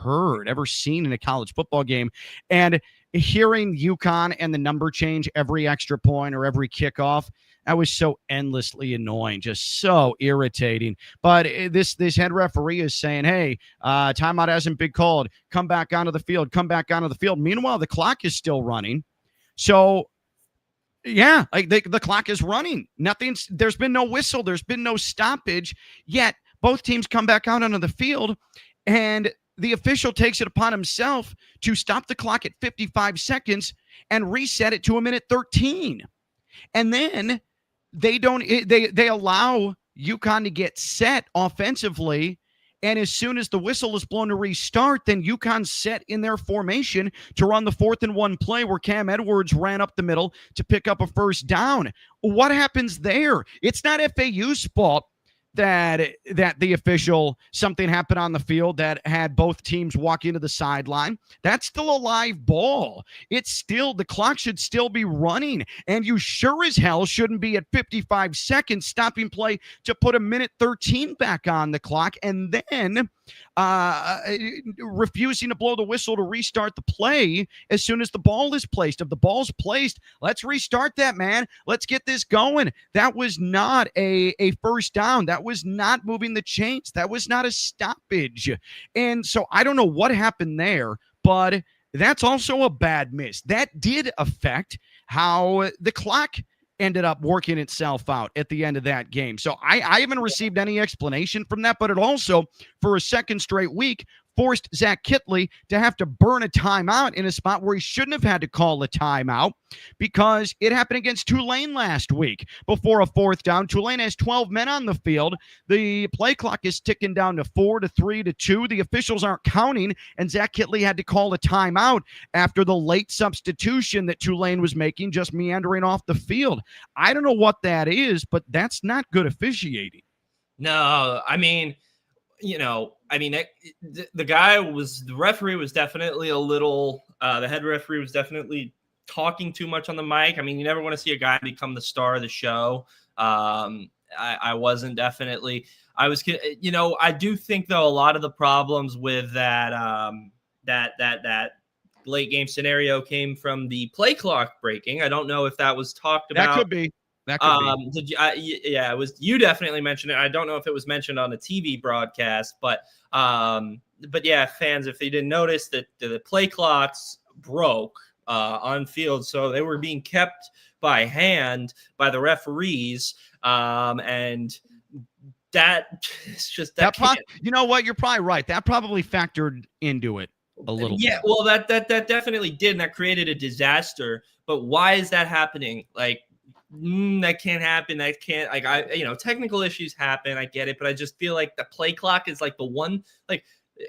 seen in a college football game. And hearing UConn and the number change every extra point or every kickoff, that was so endlessly annoying, just so irritating. But this head referee is saying, hey, timeout hasn't been called. Come back onto the field. Meanwhile, the clock is still running. So yeah, like the clock is running. There's been no whistle. There's been no stoppage yet. Both teams come back out onto the field, and the official takes it upon himself to stop the clock at 55 seconds and reset it to 1:13. And then they allow UConn to get set offensively. And as soon as the whistle is blown to restart, then UConn set in their formation to run the 4th and 1 play where Cam Edwards ran up the middle to pick up a first down. What happens there? It's not FAU's fault that the official, something happened on the field that had both teams walk into the sideline. That's still a live ball. The clock should still be running, and you sure as hell shouldn't be at 55 seconds stopping play to put 1:13 back on the clock and then refusing to blow the whistle to restart the play as soon as the ball is placed. If the ball's placed, let's restart that, man. Let's get this going. That was not a first down. That was not moving the chains. That was not a stoppage. And so I don't know what happened there, but that's also a bad miss. That did affect how the clock ended up working itself out at the end of that game. So I haven't received any explanation from that, but it also, for a second straight week, forced Zach Kittley to have to burn a timeout in a spot where he shouldn't have had to call a timeout, because it happened against Tulane last week before a 4th down. Tulane has 12 men on the field. The play clock is ticking down to 4 to 3 to 2. The officials aren't counting, and Zach Kittley had to call a timeout after the late substitution that Tulane was making, just meandering off the field. I don't know what that is, but that's not good officiating. No, I mean, the referee was definitely a little, the head referee was definitely talking too much on the mic. I mean, you never want to see a guy become the star of the show. I wasn't definitely, I was, I do think though, a lot of the problems with that late game scenario came from the play clock breaking. I don't know if that was talked about. That could be. It was, you definitely mentioned it. I don't know if it was mentioned on the TV broadcast, but yeah, fans, if they didn't notice that the play clocks broke on field, so they were being kept by hand by the referees, and that is just that. You know what? You're probably right. That probably factored into it a little. Yeah, bit. Well, that definitely did, and that created a disaster. But why is that happening? Like, that can't happen. That can't, technical issues happen. I get it, but I just feel like the play clock is like the one,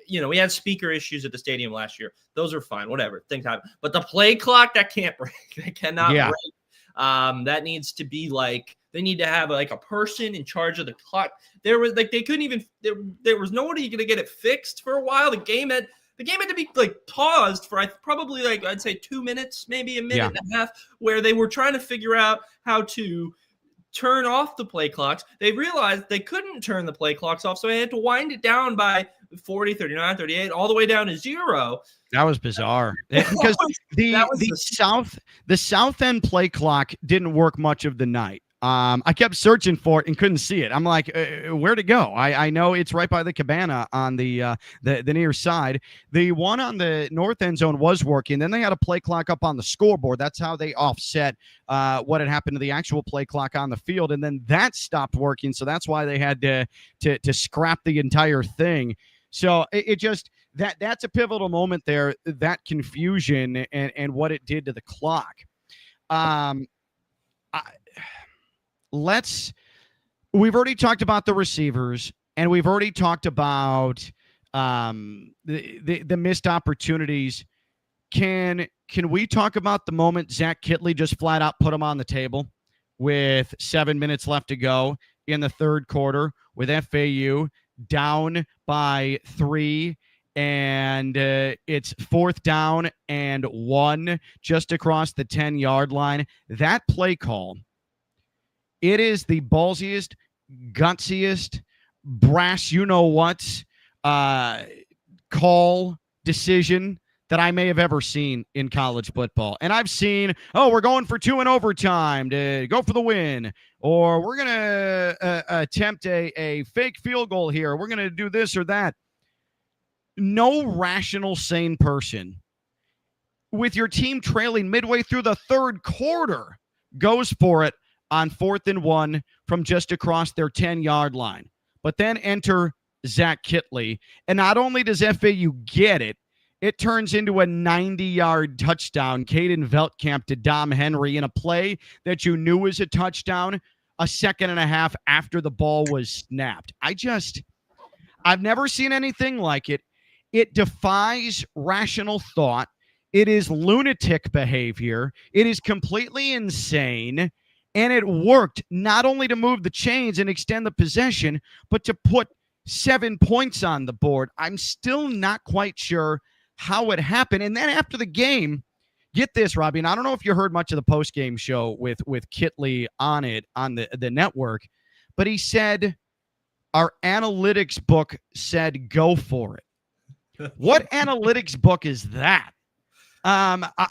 we had speaker issues at the stadium last year. Those are fine, whatever, things happen. But the play clock, that can't break. That cannot break. That needs to be they need to have a person in charge of the clock. There was they couldn't even, there was nobody going to get it fixed for a while. The game had The game had to be like paused for probably like I'd say 2 minutes, maybe a minute and a half, where they were trying to figure out how to turn off the play clocks. They realized they couldn't turn the play clocks off, so they had to wind it down by 40, 39, 38, all the way down to 0. That was bizarre because the south end play clock didn't work much of the night. I kept searching for it and couldn't see it. I'm like, where'd it go? I know it's right by the cabana on the near side. The one on the north end zone was working. Then they had a play clock up on the scoreboard. That's how they offset what had happened to the actual play clock on the field. And then that stopped working. So that's why they had to scrap the entire thing. So it just that's a pivotal moment there, that confusion and what it did to the clock. We've already talked about the receivers, and we've already talked about the missed opportunities. Can we talk about the moment Zach Kittley just flat out put him on the table with 7 minutes left to go in the third quarter with FAU down by 3, and it's 4th down and 1 just across the 10-yard line? That play call, it is the ballsiest, gutsiest, brass you-know-what call decision that I may have ever seen in college football. And I've seen, we're going for 2 in overtime to go for the win, or we're going to attempt a fake field goal here. We're going to do this or that. No rational, sane person with your team trailing midway through the third quarter goes for it on 4th and 1 from just across their 10-yard line. But then enter Zach Kittley, and not only does FAU get it, it turns into a 90-yard touchdown, Caden Veltkamp to Dom Henry, in a play that you knew was a touchdown a second and a half after the ball was snapped. I've never seen anything like it. It defies rational thought. It is lunatic behavior. It is completely insane. And it worked not only to move the chains and extend the possession, but to put 7 points on the board. I'm still not quite sure how it happened. And then after the game, get this, Robbie, and I don't know if you heard much of the post-game show with Kittley on the network, but he said, our analytics book said go for it. What analytics book is that? I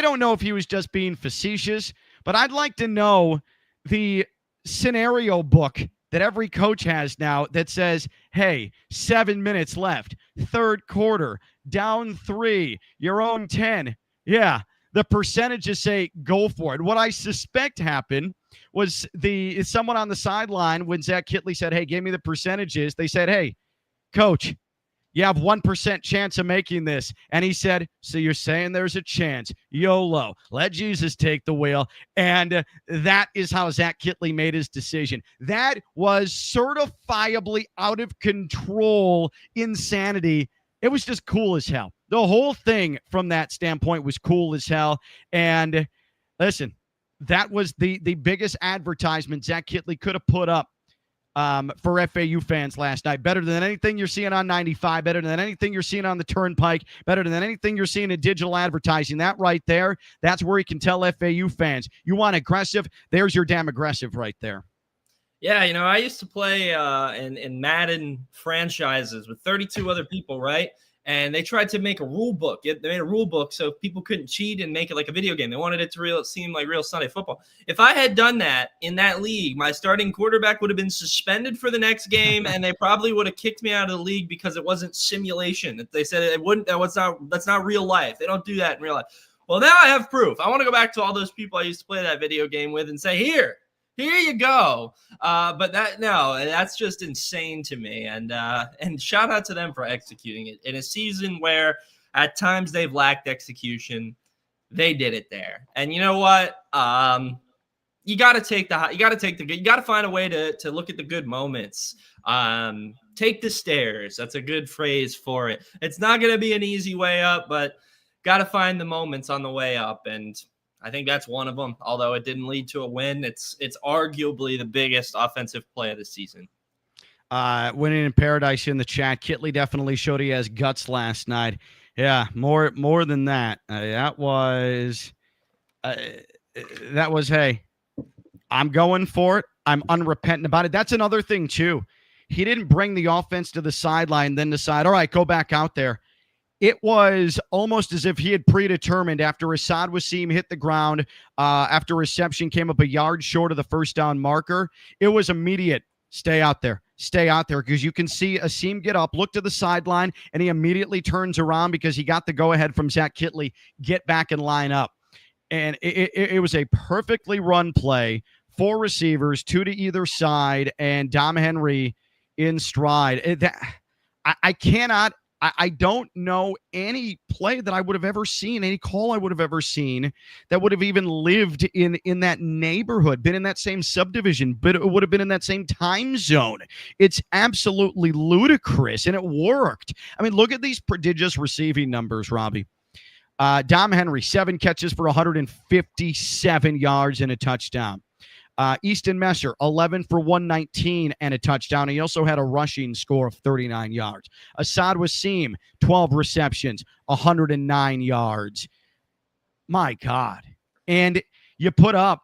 don't know if he was just being facetious, but I'd like to know the scenario book that every coach has now that says, hey, 7 minutes left, third quarter, down 3, your own 10. Yeah, the percentages say go for it. What I suspect happened was someone on the sideline, when Zach Kittley said, hey, give me the percentages, they said, hey, coach, you have 1% chance of making this. And he said, so you're saying there's a chance. YOLO. Let Jesus take the wheel. And that is how Zach Kittley made his decision. That was certifiably out of control insanity. It was just cool as hell. The whole thing from that standpoint was cool as hell. And listen, that was the biggest advertisement Zach Kittley could have put up for FAU fans last night. Better than anything you're seeing on 95, better than anything you're seeing on the Turnpike, better than anything you're seeing in digital advertising. That right there, that's where you can tell FAU fans, you want aggressive, there's your damn aggressive right there. Yeah, I used to play in Madden franchises with 32 other people, right? And they tried to make a rule book. They made a rule book so people couldn't cheat and make it like a video game. They wanted it to seem like real Sunday football. If I had done that in that league, my starting quarterback would have been suspended for the next game, and they probably would have kicked me out of the league because it wasn't simulation. They said it wouldn't. That's not real life. They don't do that in real life. Well, now I have proof. I want to go back to all those people I used to play that video game with and say, here you go. But that's just insane to me. And shout out to them for executing it in a season where at times they've lacked execution. They did it there. And you know what? You got to find a way to look at the good moments. Take the stairs. That's a good phrase for it. It's not going to be an easy way up, but got to find the moments on the way up. And I think that's one of them. Although it didn't lead to a win, it's arguably the biggest offensive play of the season. Winning in Paradise in the chat. Kitley definitely showed he has guts last night. Yeah, more than that. That was, hey, I'm going for it. I'm unrepentant about it. That's another thing, too. He didn't bring the offense to the sideline, then decide, all right, go back out there. It was almost as if he had predetermined after Assad Wasim hit the ground, after reception came up a yard short of the first down marker. It was immediate. Stay out there, because you can see Asim get up, look to the sideline, and he immediately turns around because he got the go-ahead from Zach Kitley, get back and line up. And it was a perfectly run play, 4 receivers, 2 to either side, and Dom Henry in stride. I don't know any play that I would have ever seen, any call I would have ever seen that would have even lived in that neighborhood, been in that same subdivision, but it would have been in that same time zone. It's absolutely ludicrous, and it worked. I mean, look at these prodigious receiving numbers, Robbie. Dom Henry, 7 catches for 157 yards and a touchdown. Easton Messer, 11 for 119 and a touchdown. He also had a rushing score of 39 yards. Assad Wasim, 12 receptions, 109 yards. My God. And you put up,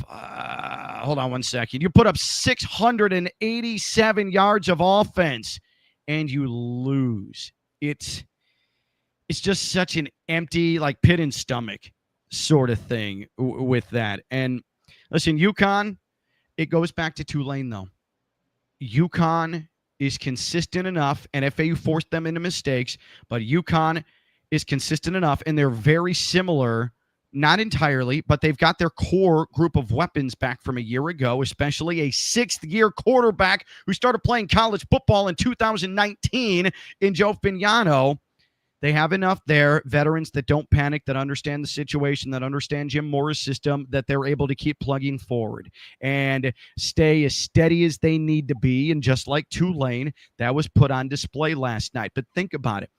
hold on one second. You put up 687 yards of offense and you lose. It's just such an empty, like, pit and stomach sort of thing with that. And listen, UConn, it goes back to Tulane, though. UConn is consistent enough, and FAU forced them into mistakes, but UConn is consistent enough, and they're very similar, not entirely, but they've got their core group of weapons back from a year ago, especially a 6th-year quarterback who started playing college football in 2019 in Joe Fignano. They have enough there, veterans that don't panic, that understand the situation, that understand Jim Moore's system, that they're able to keep plugging forward and stay as steady as they need to be. And just like Tulane, that was put on display last night. But think about it.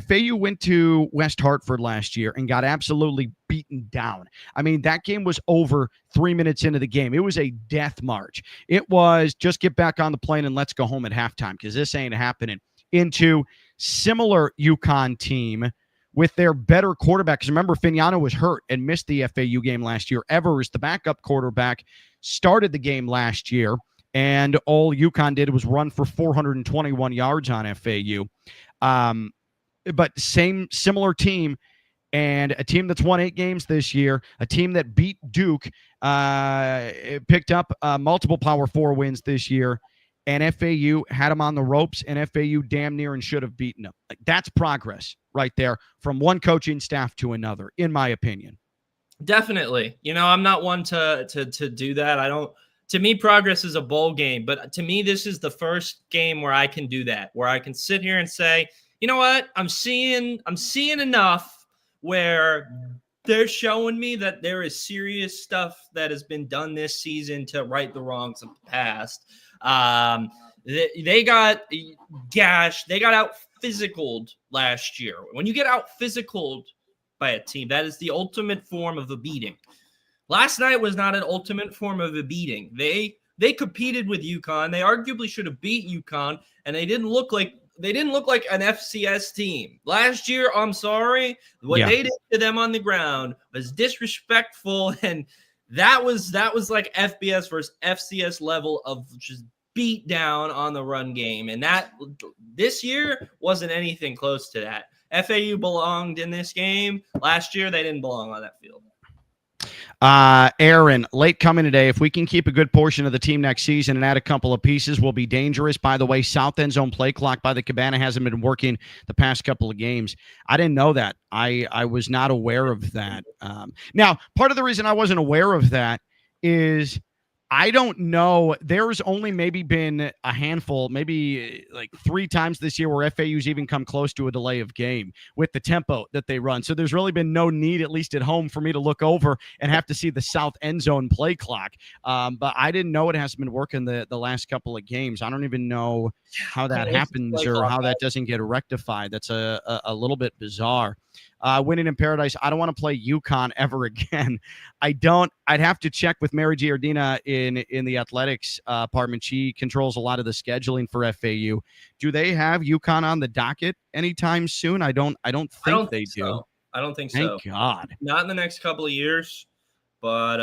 FAU went to West Hartford last year and got absolutely beaten down. I mean, that game was over 3 minutes into the game. It was a death march. It was just get back on the plane and let's go home at halftime because this ain't happening. Into similar UConn team with their better quarterbacks. Remember, Fignano was hurt and missed the FAU game last year. Evers, the backup quarterback, started the game last year, and all UConn did was run for 421 yards on FAU. But similar team, and a team that's won 8 games this year, a team that beat Duke, picked up multiple Power 4 wins this year, and FAU had them on the ropes, and FAU damn near and should have beaten them. Like, that's progress right there from one coaching staff to another, in my opinion. Definitely. You know, I'm not one to do that. To me, progress is a bowl game, but to me, this is the first game where I can do that, where I can sit here and say, you know what? I'm seeing enough where they're showing me that there is serious stuff that has been done this season to right the wrongs of the past. They got gashed. They got out physicaled last year. When you get out physicaled by a team, that is the ultimate form of a beating. Last night was not an ultimate form of a beating. They competed with UConn. They arguably should have beat UConn, and they didn't look like an FCS team. Last year, I'm sorry, what they did to them on the ground was disrespectful, and that was like FBS versus FCS level of just beat down on the run game. And that this year wasn't anything close to that. FAU belonged in this game. Last year, they didn't belong on that field. Aaron, late coming today. If we can keep a good portion of the team next season and add a couple of pieces, we'll be dangerous. By the way, South End Zone play clock by the Cabana hasn't been working the past couple of games. I didn't know that. I was not aware of that. Now, part of the reason I wasn't aware of that is I don't know. There's only maybe been a handful, maybe like 3 times this year where FAU's even come close to a delay of game with the tempo that they run. So there's really been no need, at least at home, for me to look over and have to see the South End Zone play clock. But I didn't know it hasn't been working the last couple of games. I don't even know how that happens or how that doesn't get rectified. That's a little bit bizarre. Winning in Paradise. I don't want to play UConn ever again. I'd have to check with Mary Giardina in the athletics department. She controls a lot of the scheduling for FAU. Do they have UConn on the docket anytime soon? I don't think they do. I don't think so. Thank God. Not in the next couple of years, but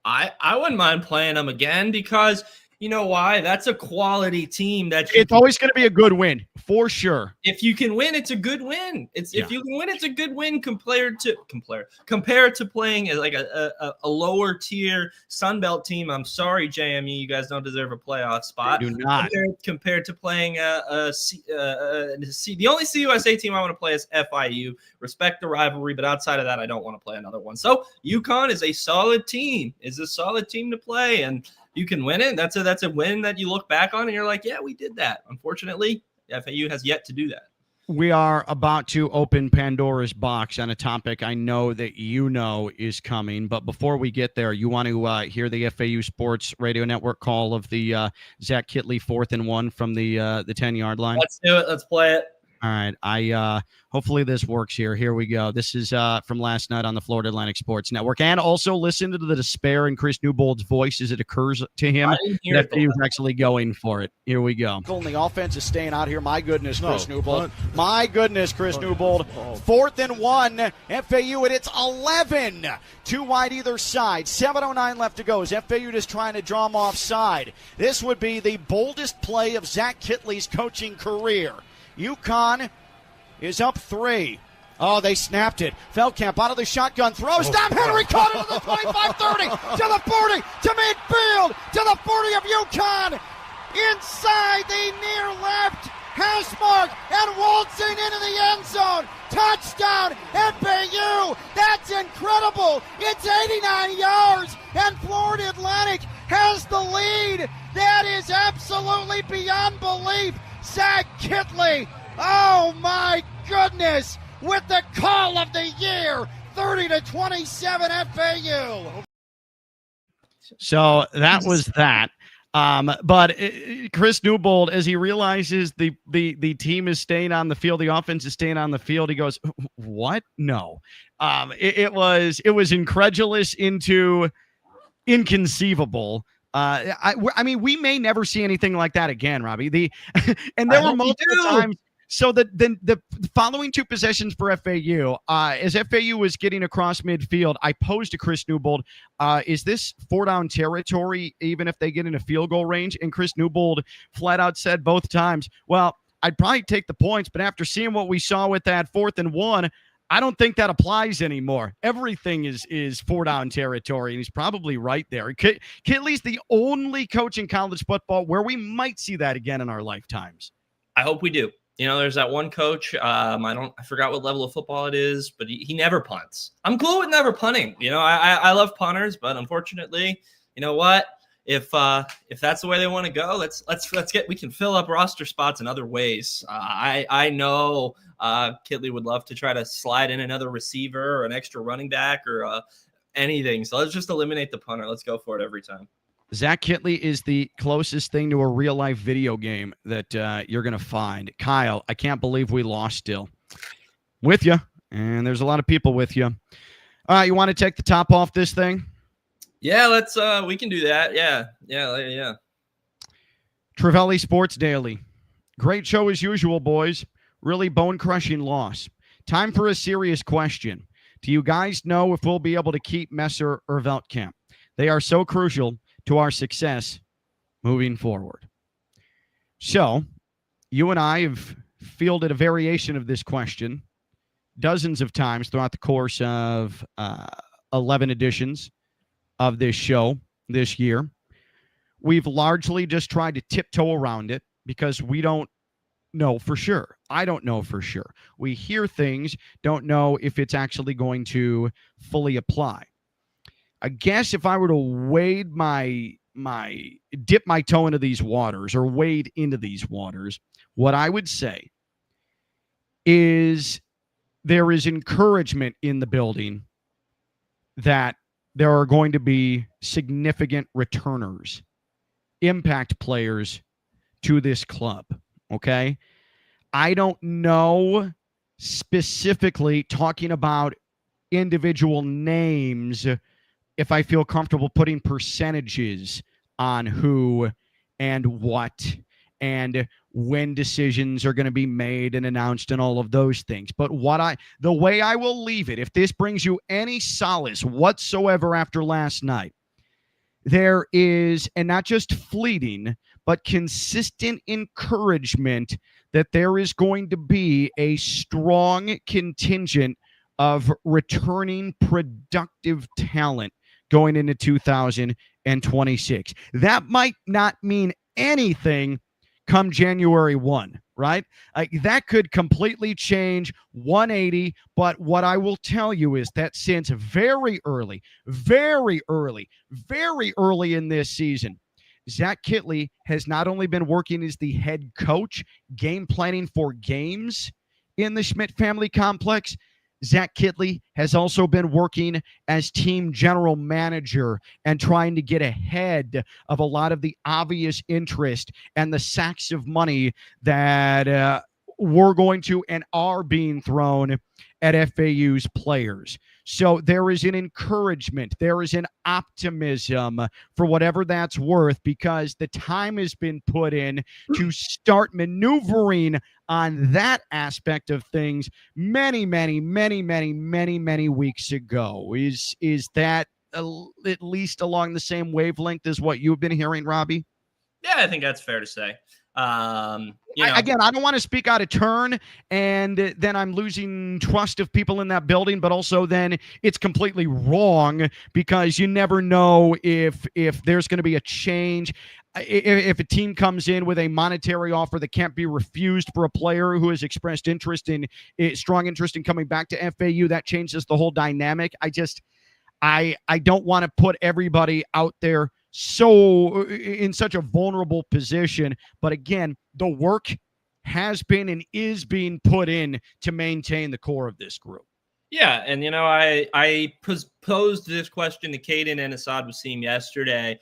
I wouldn't mind playing them again because you know why? That's a quality team. It's always going to be a good win for sure. If you can win, it's a good win. If you can win, it's a good win compared to playing as like a lower tier Sunbelt team. I'm sorry, JMU, you guys don't deserve a playoff spot. They do not. Compared to playing the only CUSA team I want to play is FIU. Respect the rivalry, but outside of that, I don't want to play another one. So UConn is a solid team. To play, and you can win it. That's a win that you look back on and you're like, yeah, we did that. Unfortunately, FAU has yet to do that. We are about to open Pandora's box on a topic I know that you know is coming. But before we get there, you want to hear the FAU Sports Radio Network call of the Zach Kittley 4th and 1 from the 10-yard line? Let's do it. Let's play it. All right. Hopefully this works here. Here we go. This is from last night on the Florida Atlantic Sports Network. And also listen to the despair in Chris Newbold's voice as it occurs to him that he was actually going for it. Here we go. The offense is staying out here. My goodness, Chris Newbold. My goodness, Chris Newbold. 4th and 1. FAU at its 11. 2 wide either side. 7:09 left to go. Is FAU just trying to draw them offside? This would be the boldest play of Zach Kittley's coaching career. UConn is up 3. Oh, they snapped it. Feldkamp out of the shotgun throw. Stop Henry caught it to the 25-30, to the 40, to midfield, to the 40 of UConn. Inside the near left hash mark and waltzing into the end zone. Touchdown, FAU. That's incredible. It's 89 yards, and Florida Atlantic has the lead. That is absolutely beyond belief. Zach Kittley, oh my goodness, with the call of the year, 30-27 FAU. So that was that. But Chris Newbold, as he realizes the team is staying on the field, the offense is staying on the field, he goes, "What? No." It was incredulous into inconceivable. I mean, we may never see anything like that again, Robbie. And there were multiple times. So the following 2 possessions for FAU, as FAU was getting across midfield, I posed to Chris Newbold, is this 4-down territory even if they get into field goal range? And Chris Newbold flat out said both times, well, I'd probably take the points, but after seeing what we saw with that 4th and 1, I don't think that applies anymore. Everything is 4-down territory, and he's probably right there. Kittley's the only coach in college football where we might see that again in our lifetimes. I hope we do. You know, there's that one coach. I forgot what level of football it is, but he never punts. I'm cool with never punting. You know, I love punters, but unfortunately, you know what? If that's the way they want to go, let's we can fill up roster spots in other ways. I know Kittley would love to try to slide in another receiver or an extra running back or anything. So let's just eliminate the punter. Let's go for it every time. Zach Kittley is the closest thing to a real-life video game that you're going to find. Kyle, I can't believe we lost still. With you, and there's a lot of people with you. All right, you want to take the top off this thing? Yeah, let's. We can do that. Yeah. Trevally Sports Daily. Great show as usual, boys. Really bone-crushing loss. Time for a serious question. Do you guys know if we'll be able to keep Messer or Feldkamp? They are so crucial to our success moving forward. So, you and I have fielded a variation of this question dozens of times throughout the course of 11 editions of this show this year. We've largely just tried to tiptoe around it because we don't know for sure. I don't know for sure. We hear things, don't know if it's actually going to fully apply. I guess if I were to dip my toe into these waters or wade into these waters, what I would say is there is encouragement in the building that there are going to be significant returners, impact players to this club. Okay. I don't know specifically talking about individual names if I feel comfortable putting percentages on who and what and when decisions are going to be made and announced and all of those things. But the way I will leave it, if this brings you any solace whatsoever after last night, there is, and not just fleeting, but consistent encouragement that there is going to be a strong contingent of returning productive talent going into 2026. That might not mean anything come January 1, right? That could completely change 180. But what I will tell you is that since very early in this season, Zach Kittley has not only been working as the head coach, game planning for games in the Schmidt family complex, Zach Kittley has also been working as team general manager and trying to get ahead of a lot of the obvious interest and the sacks of money that were going to and are being thrown at FAU's players. So there is an encouragement, there is an optimism for whatever that's worth, because the time has been put in to start maneuvering on that aspect of things many weeks ago. Is that at least along the same wavelength as what you've been hearing, Robbie? Yeah, I think that's fair to say. Again, I don't want to speak out of turn, and then I'm losing trust of people in that building, but also then it's completely wrong, because you never know if there's going to be a change. If a team comes in with a monetary offer that can't be refused for a player who has expressed strong interest in coming back to FAU, that changes the whole dynamic. I don't want to put everybody out there so in such a vulnerable position. But again, the work has been and is being put in to maintain the core of this group. Yeah, and I posed this question to Caden and Assad Wasim yesterday.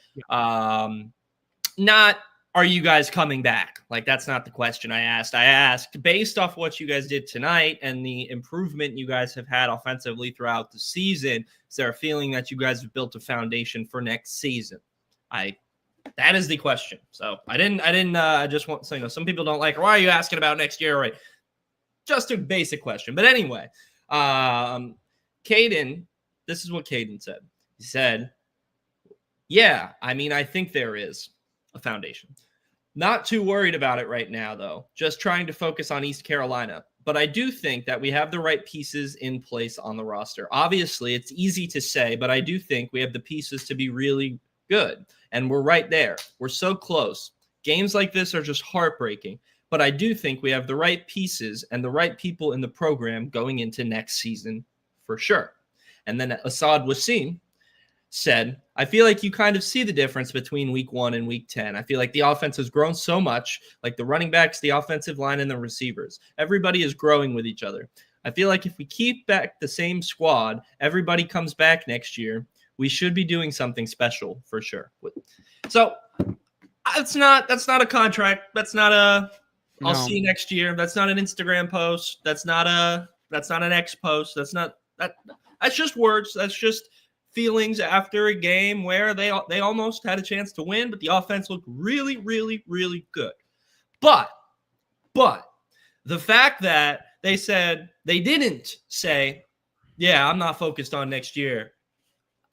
Not, are you guys coming back? Like, that's not the question I asked. I asked, based off what you guys did tonight and the improvement you guys have had offensively throughout the season, is there a feeling that you guys have built a foundation for next season? That is the question. So I just want to some people don't like, why are you asking about next year? Right. Just a basic question. But anyway, Caden, this is what Caden said. He said, yeah, I think there is a foundation. Not too worried about it right now, though. Just trying to focus on East Carolina. But I do think that we have the right pieces in place on the roster. Obviously, it's easy to say, but I do think we have the pieces to be really good. And we're right there. We're so close. Games like this are just heartbreaking. But I do think we have the right pieces and the right people in the program going into next season for sure. And then Assad Wasim said, I feel like you kind of see the difference between week 1 and week 10. I feel like the offense has grown so much, like the running backs, the offensive line, and the receivers. Everybody is growing with each other. I feel like if we keep back the same squad, everybody comes back next year, we should be doing something special for sure. So that's not a contract. That's not I'll see you next year. That's not an Instagram post. That's not an X post. That's just words. That's just feelings after a game where they almost had a chance to win, but the offense looked really, really, really good. But the fact that they didn't say, yeah, I'm not focused on next year,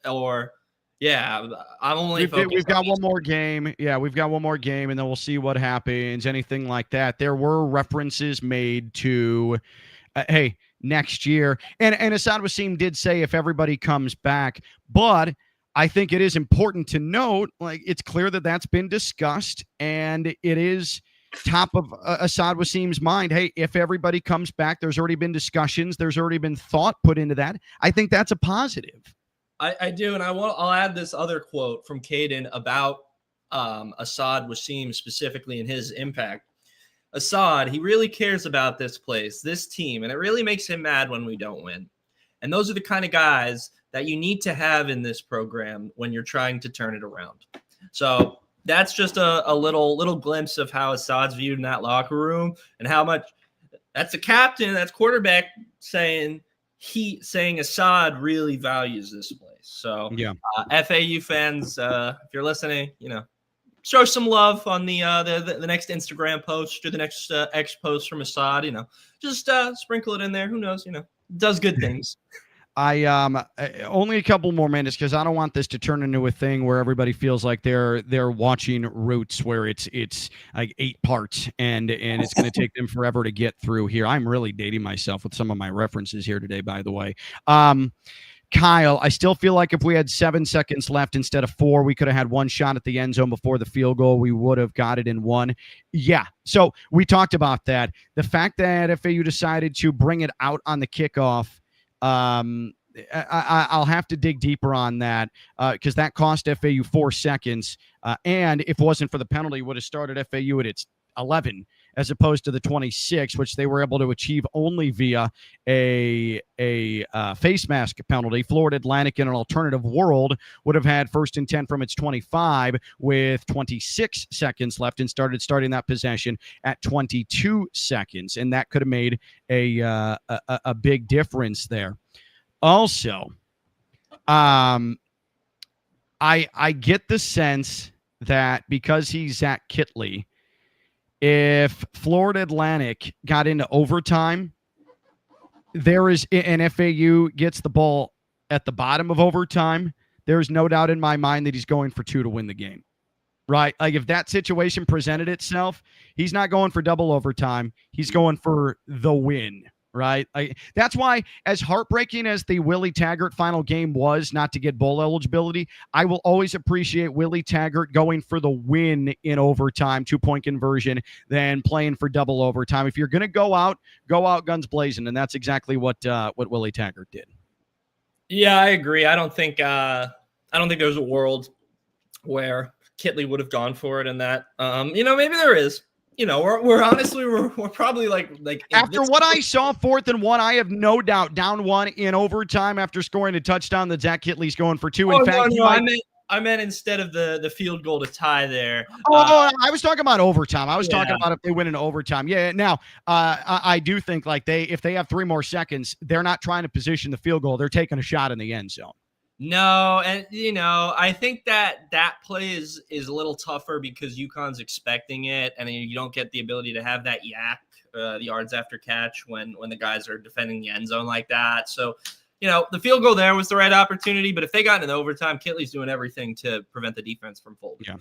or yeah, I'm only focused. We've got one more game. Yeah, we've got one more game, and then we'll see what happens. Anything like that. There were references made to, hey, next year. And Assad Wasim did say if everybody comes back, but I think it is important to note, like, it's clear that that's been discussed, and it is top of Assad Wasim's mind. Hey, if everybody comes back, there's already been discussions. There's already been thought put into that. I think that's a positive. I do. And I'll add this other quote from Caden about Assad Wasim specifically and his impact. Assad, he really cares about this place, this team, and it really makes him mad when we don't win. And those are the kind of guys that you need to have in this program when you're trying to turn it around. So that's just a little glimpse of how Assad's viewed in that locker room and how much That's the captain, that's quarterback saying Assad really values this place. So Yeah. FAU fans, if you're listening, show some love on the next Instagram post or the next X post from Assad. Just sprinkle it in there. Who knows? Does good things. I only a couple more minutes because I don't want this to turn into a thing where everybody feels like they're watching Roots, where it's like 8 parts and it's going to take them forever to get through here. I'm really dating myself with some of my references here today, by the way. Kyle, I still feel like if we had 7 seconds left instead of 4, we could have had one shot at the end zone before the field goal. We would have got it in 1. Yeah. So we talked about that. The fact that FAU decided to bring it out on the kickoff, I'll have to dig deeper on that because that cost FAU 4 seconds. And if it wasn't for the penalty, would have started FAU at its 11 as opposed to the 26, which they were able to achieve only via a face mask penalty. Florida Atlantic in an alternative world would have had 1st and 10 from its 25 with 26 seconds left and starting that possession at 22 seconds. And that could have made a big difference there. Also, I get the sense that because he's Zach Kittley, if Florida Atlantic got into overtime, and FAU gets the ball at the bottom of overtime, there's no doubt in my mind that he's going for 2 to win the game, right? Like if that situation presented itself, he's not going for double overtime. He's going for the win, right? That's why, as heartbreaking as the Willie Taggart final game was, not to get bowl eligibility, I will always appreciate Willie Taggart going for the win in overtime, 2-point conversion, than playing for double overtime. If you're going to go out guns blazing, and that's exactly what Willie Taggart did. Yeah, I agree. I don't think there's a world where Kittley would have gone for it in that. Maybe there is. We're probably like after what I saw 4th and 1, I have no doubt down 1 in overtime after scoring a touchdown that Zach Kittley's going for 2. In fact, I meant instead of the field goal to tie there. I was talking about overtime. I was talking about if they win in overtime. Yeah. Now, I do think like if they have 3 more seconds, they're not trying to position the field goal. They're taking a shot in the end zone. No, and I think that play is a little tougher because UConn's expecting it, and you don't get the ability to have that the yards after catch when the guys are defending the end zone like that. So, the field goal there was the right opportunity, but if they got into overtime, Kittley's doing everything to prevent the defense from folding. Yeah.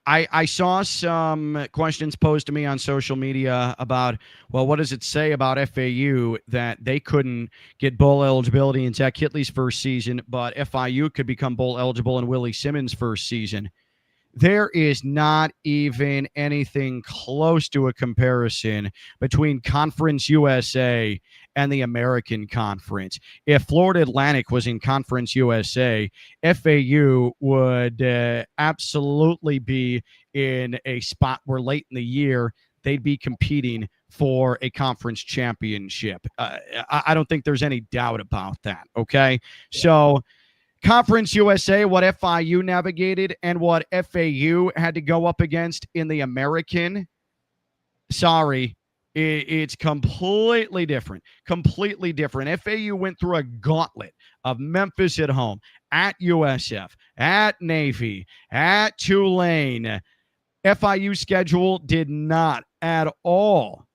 I saw some questions posed to me on social media about, well, what does it say about FAU that they couldn't get bowl eligibility in Zach Kittley's first season, but FIU could become bowl eligible in Willie Simmons' first season? There is not even anything close to a comparison between Conference USA and the American Conference. If Florida Atlantic was in Conference USA, FAU would absolutely be in a spot where late in the year they'd be competing for a conference championship. I don't think there's any doubt about that, okay? Yeah. So Conference USA, what FIU navigated and what FAU had to go up against in the American, sorry, it's completely different. Completely different. FAU went through a gauntlet of Memphis at home, at USF, at Navy, at Tulane. FIU schedule did not at all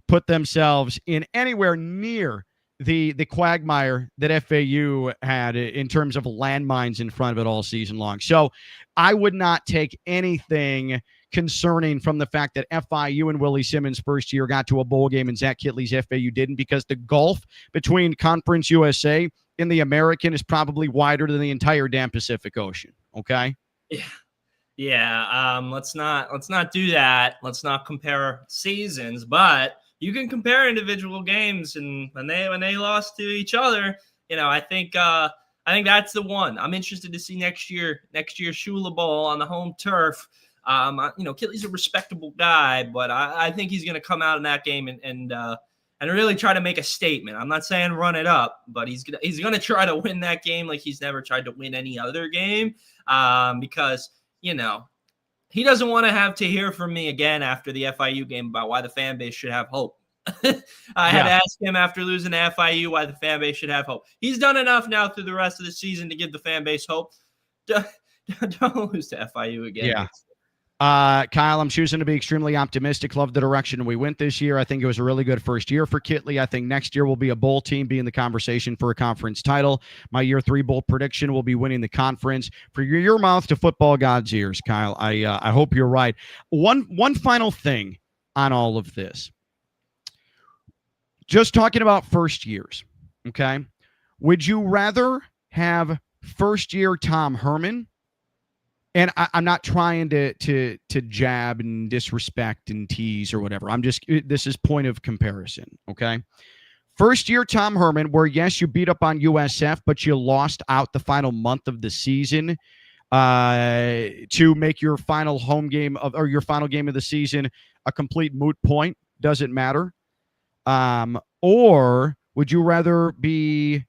put themselves in anywhere near the quagmire that FAU had in terms of landmines in front of it all season long. So I would not take anything concerning from the fact that FIU and Willie Simmons' first year got to a bowl game and Zach Kittley's FAU didn't, because the gulf between Conference USA and the American is probably wider than the entire damn Pacific Ocean. Okay? Yeah. Let's not do that. Let's not compare seasons, but you can compare individual games, and when they lost to each other, I think that's the one. I'm interested to see next year's Shula Bowl on the home turf. Kittley's a respectable guy, but I think he's going to come out in that game and really try to make a statement. I'm not saying run it up, but he's going to try to win that game like he's never tried to win any other game, because he doesn't want to have to hear from me again after the FIU game about why the fan base should have hope. I had asked him after losing to FIU why the fan base should have hope. He's done enough now through the rest of the season to give the fan base hope. Don't lose to FIU again. Yeah. Kyle, I'm choosing to be extremely optimistic. Love the direction we went this year. I think it was a really good first year for Kitley. I think next year will be a bowl team, be in the conversation for a conference title. My year 3 bowl prediction will be winning the conference. For your mouth to football God's ears, Kyle. I hope you're right. One final thing on all of this. Just talking about first years, okay? Would you rather have first year Tom Herman? And I'm not trying to jab and disrespect and tease or whatever. This is point of comparison, okay? First year Tom Herman, where yes, you beat up on USF, but you lost out the final month of the season to make your final home game or your final game of the season a complete moot point. Doesn't matter. Or would you rather be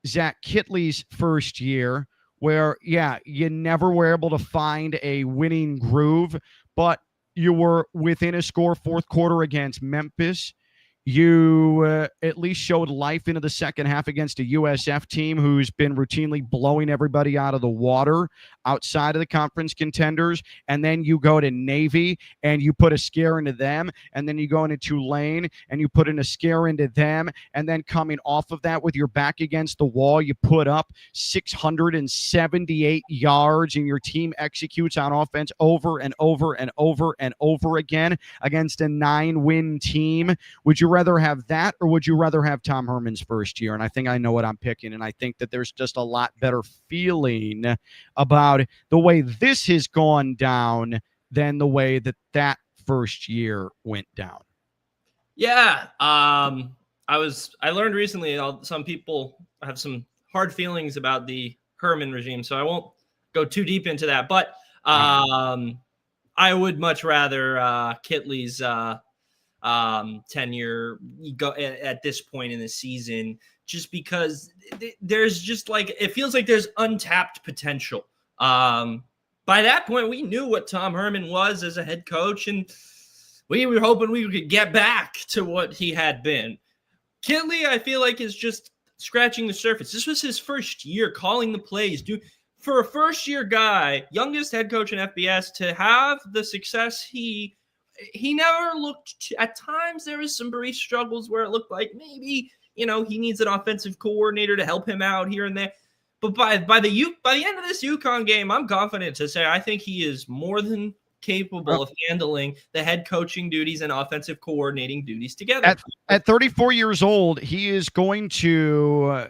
Zach Kitley's first year, where, yeah, you never were able to find a winning groove, but you were within a score fourth quarter against Memphis. You at least showed life into the second half against a USF team who's been routinely blowing everybody out of the water outside of the conference contenders. And then you go to Navy and you put a scare into them. And then you go into Tulane and you put in a scare into them. And then coming off of that with your back against the wall, you put up 678 yards and your team executes on offense over and over and over and over again against a 9-win team. Would you rather have that, or would you rather have Tom Herman's first year? And I think I know what I'm picking, and I think that there's just a lot better feeling about the way this has gone down than the way that first year went down. Yeah. I learned recently some people have some hard feelings about the Herman regime, so I won't go too deep into that, but I would much rather Kitley's tenure go at this point in the season, just because there's just it feels like there's untapped potential. By that point, we knew what Tom Herman was as a head coach, and we were hoping we could get back to what he had been. Kitley, I feel like, is just scratching the surface. This was his first year calling the plays. For a first-year guy, youngest head coach in FBS, to have the success he never looked at times. There was some brief struggles where it looked like maybe, he needs an offensive coordinator to help him out here and there. But by the end of this UConn game, I'm confident to say I think he is more than capable of handling the head coaching duties and offensive coordinating duties together. At 34 years old, he is going to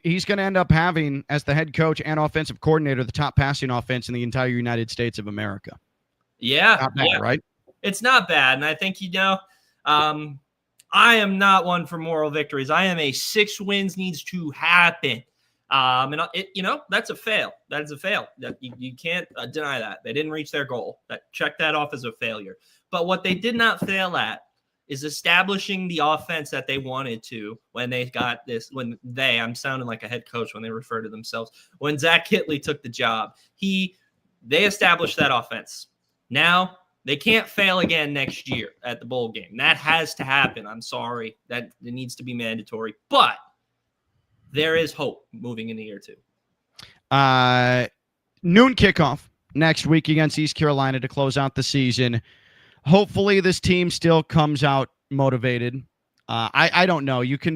he's going to end up having, as the head coach and offensive coordinator, the top passing offense in the entire United States of America. Yeah, not bad, right? It's not bad. And I think, I am not one for moral victories. I am a 6 wins needs to happen. That's a fail. That is a fail. That you can't deny that. They didn't reach their goal. Check that off as a failure. But what they did not fail at is establishing the offense that they wanted to when they got this, I'm sounding like a head coach when they refer to themselves. When Zach Kitley took the job, they established that offense. Now, they can't fail again next year at the bowl game. That has to happen. I'm sorry. That it needs to be mandatory. But there is hope moving into year 2. Noon kickoff next week against East Carolina to close out the season. Hopefully this team still comes out motivated. I don't know. You can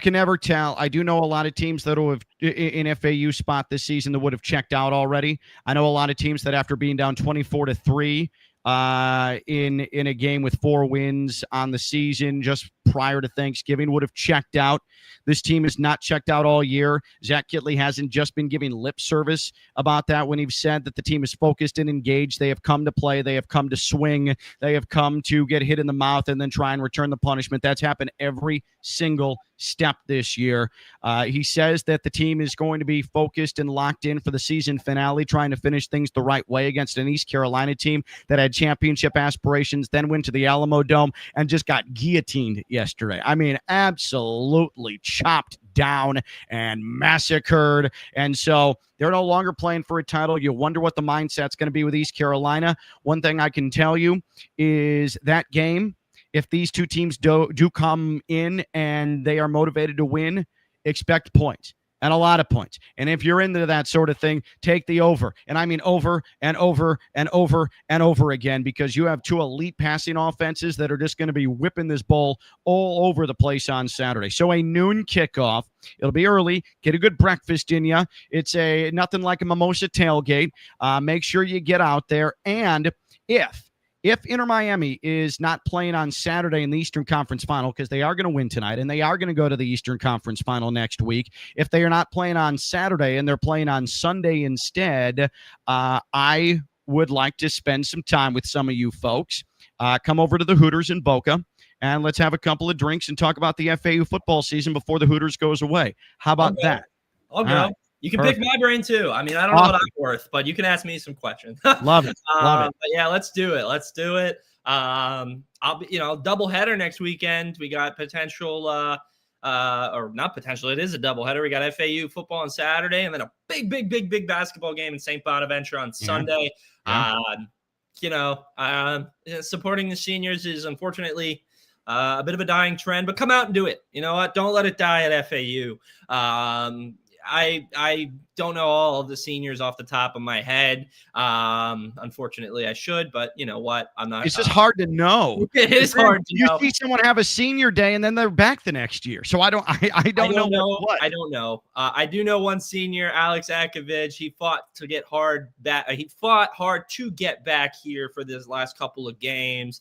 never tell. I do know a lot of teams that have in FAU spot this season that would have checked out already. I know a lot of teams that after being down 24-3 in a game with 4 wins on the season just prior to Thanksgiving would have checked out. This team is not checked out all year. Zach Kitley hasn't just been giving lip service about that when he's said that the team is focused and engaged. They have come to play. They have come to swing. They have come to get hit in the mouth and then try and return the punishment. That's happened every single step this year. He says that the team is going to be focused and locked in for the season finale, trying to finish things the right way against an East Carolina team that had had championship aspirations, then went to the Alamo Dome and just got guillotined yesterday. I mean, absolutely chopped down and massacred. And so they're no longer playing for a title. You wonder what the mindset's going to be with East Carolina. One thing I can tell you is that game, if these two teams do come in and they are motivated to win, expect points. And a lot of points. And if you're into that sort of thing, take the over. And I mean over and over and over and over again, because you have two elite passing offenses that are just going to be whipping this ball all over the place on Saturday. So a noon kickoff. It'll be early. Get a good breakfast in you. It's nothing like a mimosa tailgate. Make sure you get out there. And if Inter Miami is not playing on Saturday in the Eastern Conference Final, because they are going to win tonight and they are going to go to the Eastern Conference Final next week, if they are not playing on Saturday and they're playing on Sunday instead, I would like to spend some time with some of you folks. Come over to the Hooters in Boca, and let's have a couple of drinks and talk about the FAU football season before the Hooters goes away. How about that? I'll go. Right. You can pick my brain too. I mean, I don't know what I'm worth, but you can ask me some questions. Love it. Love it. But yeah, let's do it. Let's do it. I'll be, doubleheader next weekend. We got potential, or not potential. It is a doubleheader. We got FAU football on Saturday, and then a big basketball game in St. Bonaventure on Sunday. Supporting the seniors is unfortunately a bit of a dying trend, but come out and do it. You know what? Don't let it die at FAU. I don't know all of the seniors off the top of my head. Unfortunately, I should, but you know what? I'm not. It's just hard to know. It is hard to know. You see someone have a senior day and then they're back the next year. So I don't know. I don't know. I do know one senior, Alex Akovich. He fought to get hard back. He fought hard to get back here for this last couple of games.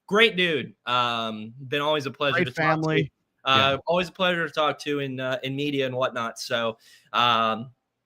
Great dude. Been always a pleasure to talk to. Always a pleasure to talk to in media and whatnot. So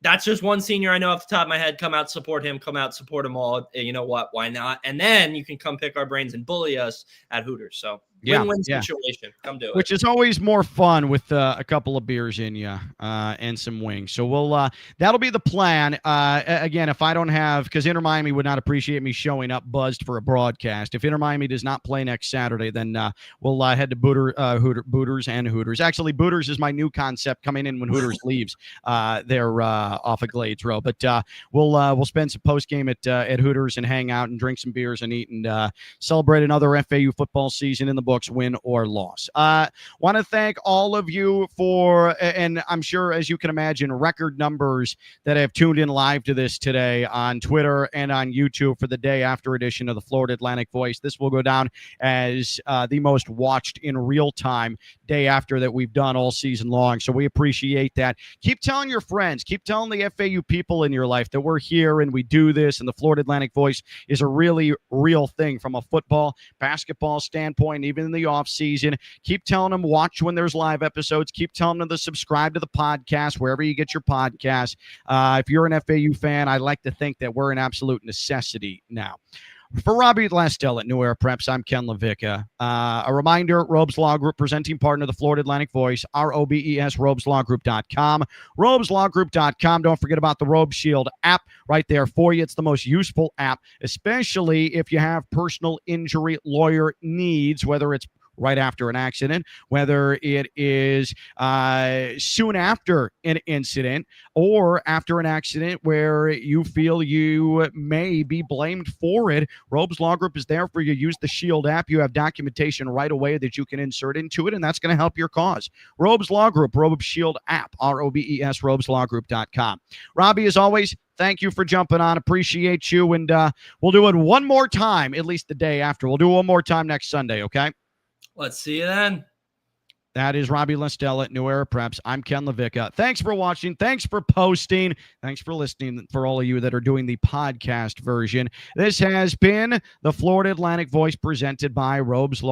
that's just one senior I know off the top of my head. Come out, support him. Come out, support them all. You know what? Why not? And then you can come pick our brains and bully us at Hooters. So win-win situation. Come do it. Which is always more fun with a couple of beers in you and some wings. So that'll be the plan. Again, if I don't have, because Inter Miami would not appreciate me showing up buzzed for a broadcast. If Inter Miami does not play next Saturday, then we'll head to Booters and Hooters. Actually, Booters is my new concept coming in when Hooters leaves. They're off of Glades Row. But we'll spend some post game at Hooters and hang out and drink some beers and eat and celebrate another FAU football season in the books, win or loss. Want to thank all of you for, and I'm sure, as you can imagine, record numbers that have tuned in live to this today on Twitter and on YouTube for the day after edition of the Florida Atlantic Voice. This will go down as the most watched in real time day after that we've done all season long. So we appreciate that. Keep telling your friends, keep telling the FAU people in your life that we're here and we do this, and the Florida Atlantic Voice is a really real thing from a football, basketball standpoint, even in the off season. Keep telling them watch when there's live episodes. Keep telling them to subscribe to the podcast wherever you get your podcast. If you're an FAU fan, I like to think that we're an absolute necessity now. For Robbie Lastella at New Era Preps, I'm Ken LaVicka. A reminder, Robes Law Group, presenting partner of the Florida Atlantic Voice, ROBES, robeslawgroup.com. robeslawgroup.com. Don't forget about the Robe Shield app right there for you. It's the most useful app, especially if you have personal injury lawyer needs, whether it's right after an accident, whether it is soon after an incident or after an accident where you feel you may be blamed for it. Robes Law Group is there for you. Use the Shield app. You have documentation right away that you can insert into it, and that's going to help your cause. Robes Law Group, Robe Shield app, ROBES, robeslawgroup.com. Robbie, as always, thank you for jumping on. Appreciate you, and we'll do it one more time, at least the day after. We'll do it one more time next Sunday, okay? Let's see you then. That is Robbie Lastella at New Era Preps. I'm Ken LaVicka. Thanks for watching. Thanks for posting. Thanks for listening for all of you that are doing the podcast version. This has been the Florida Atlantic Voice presented by Robes Law.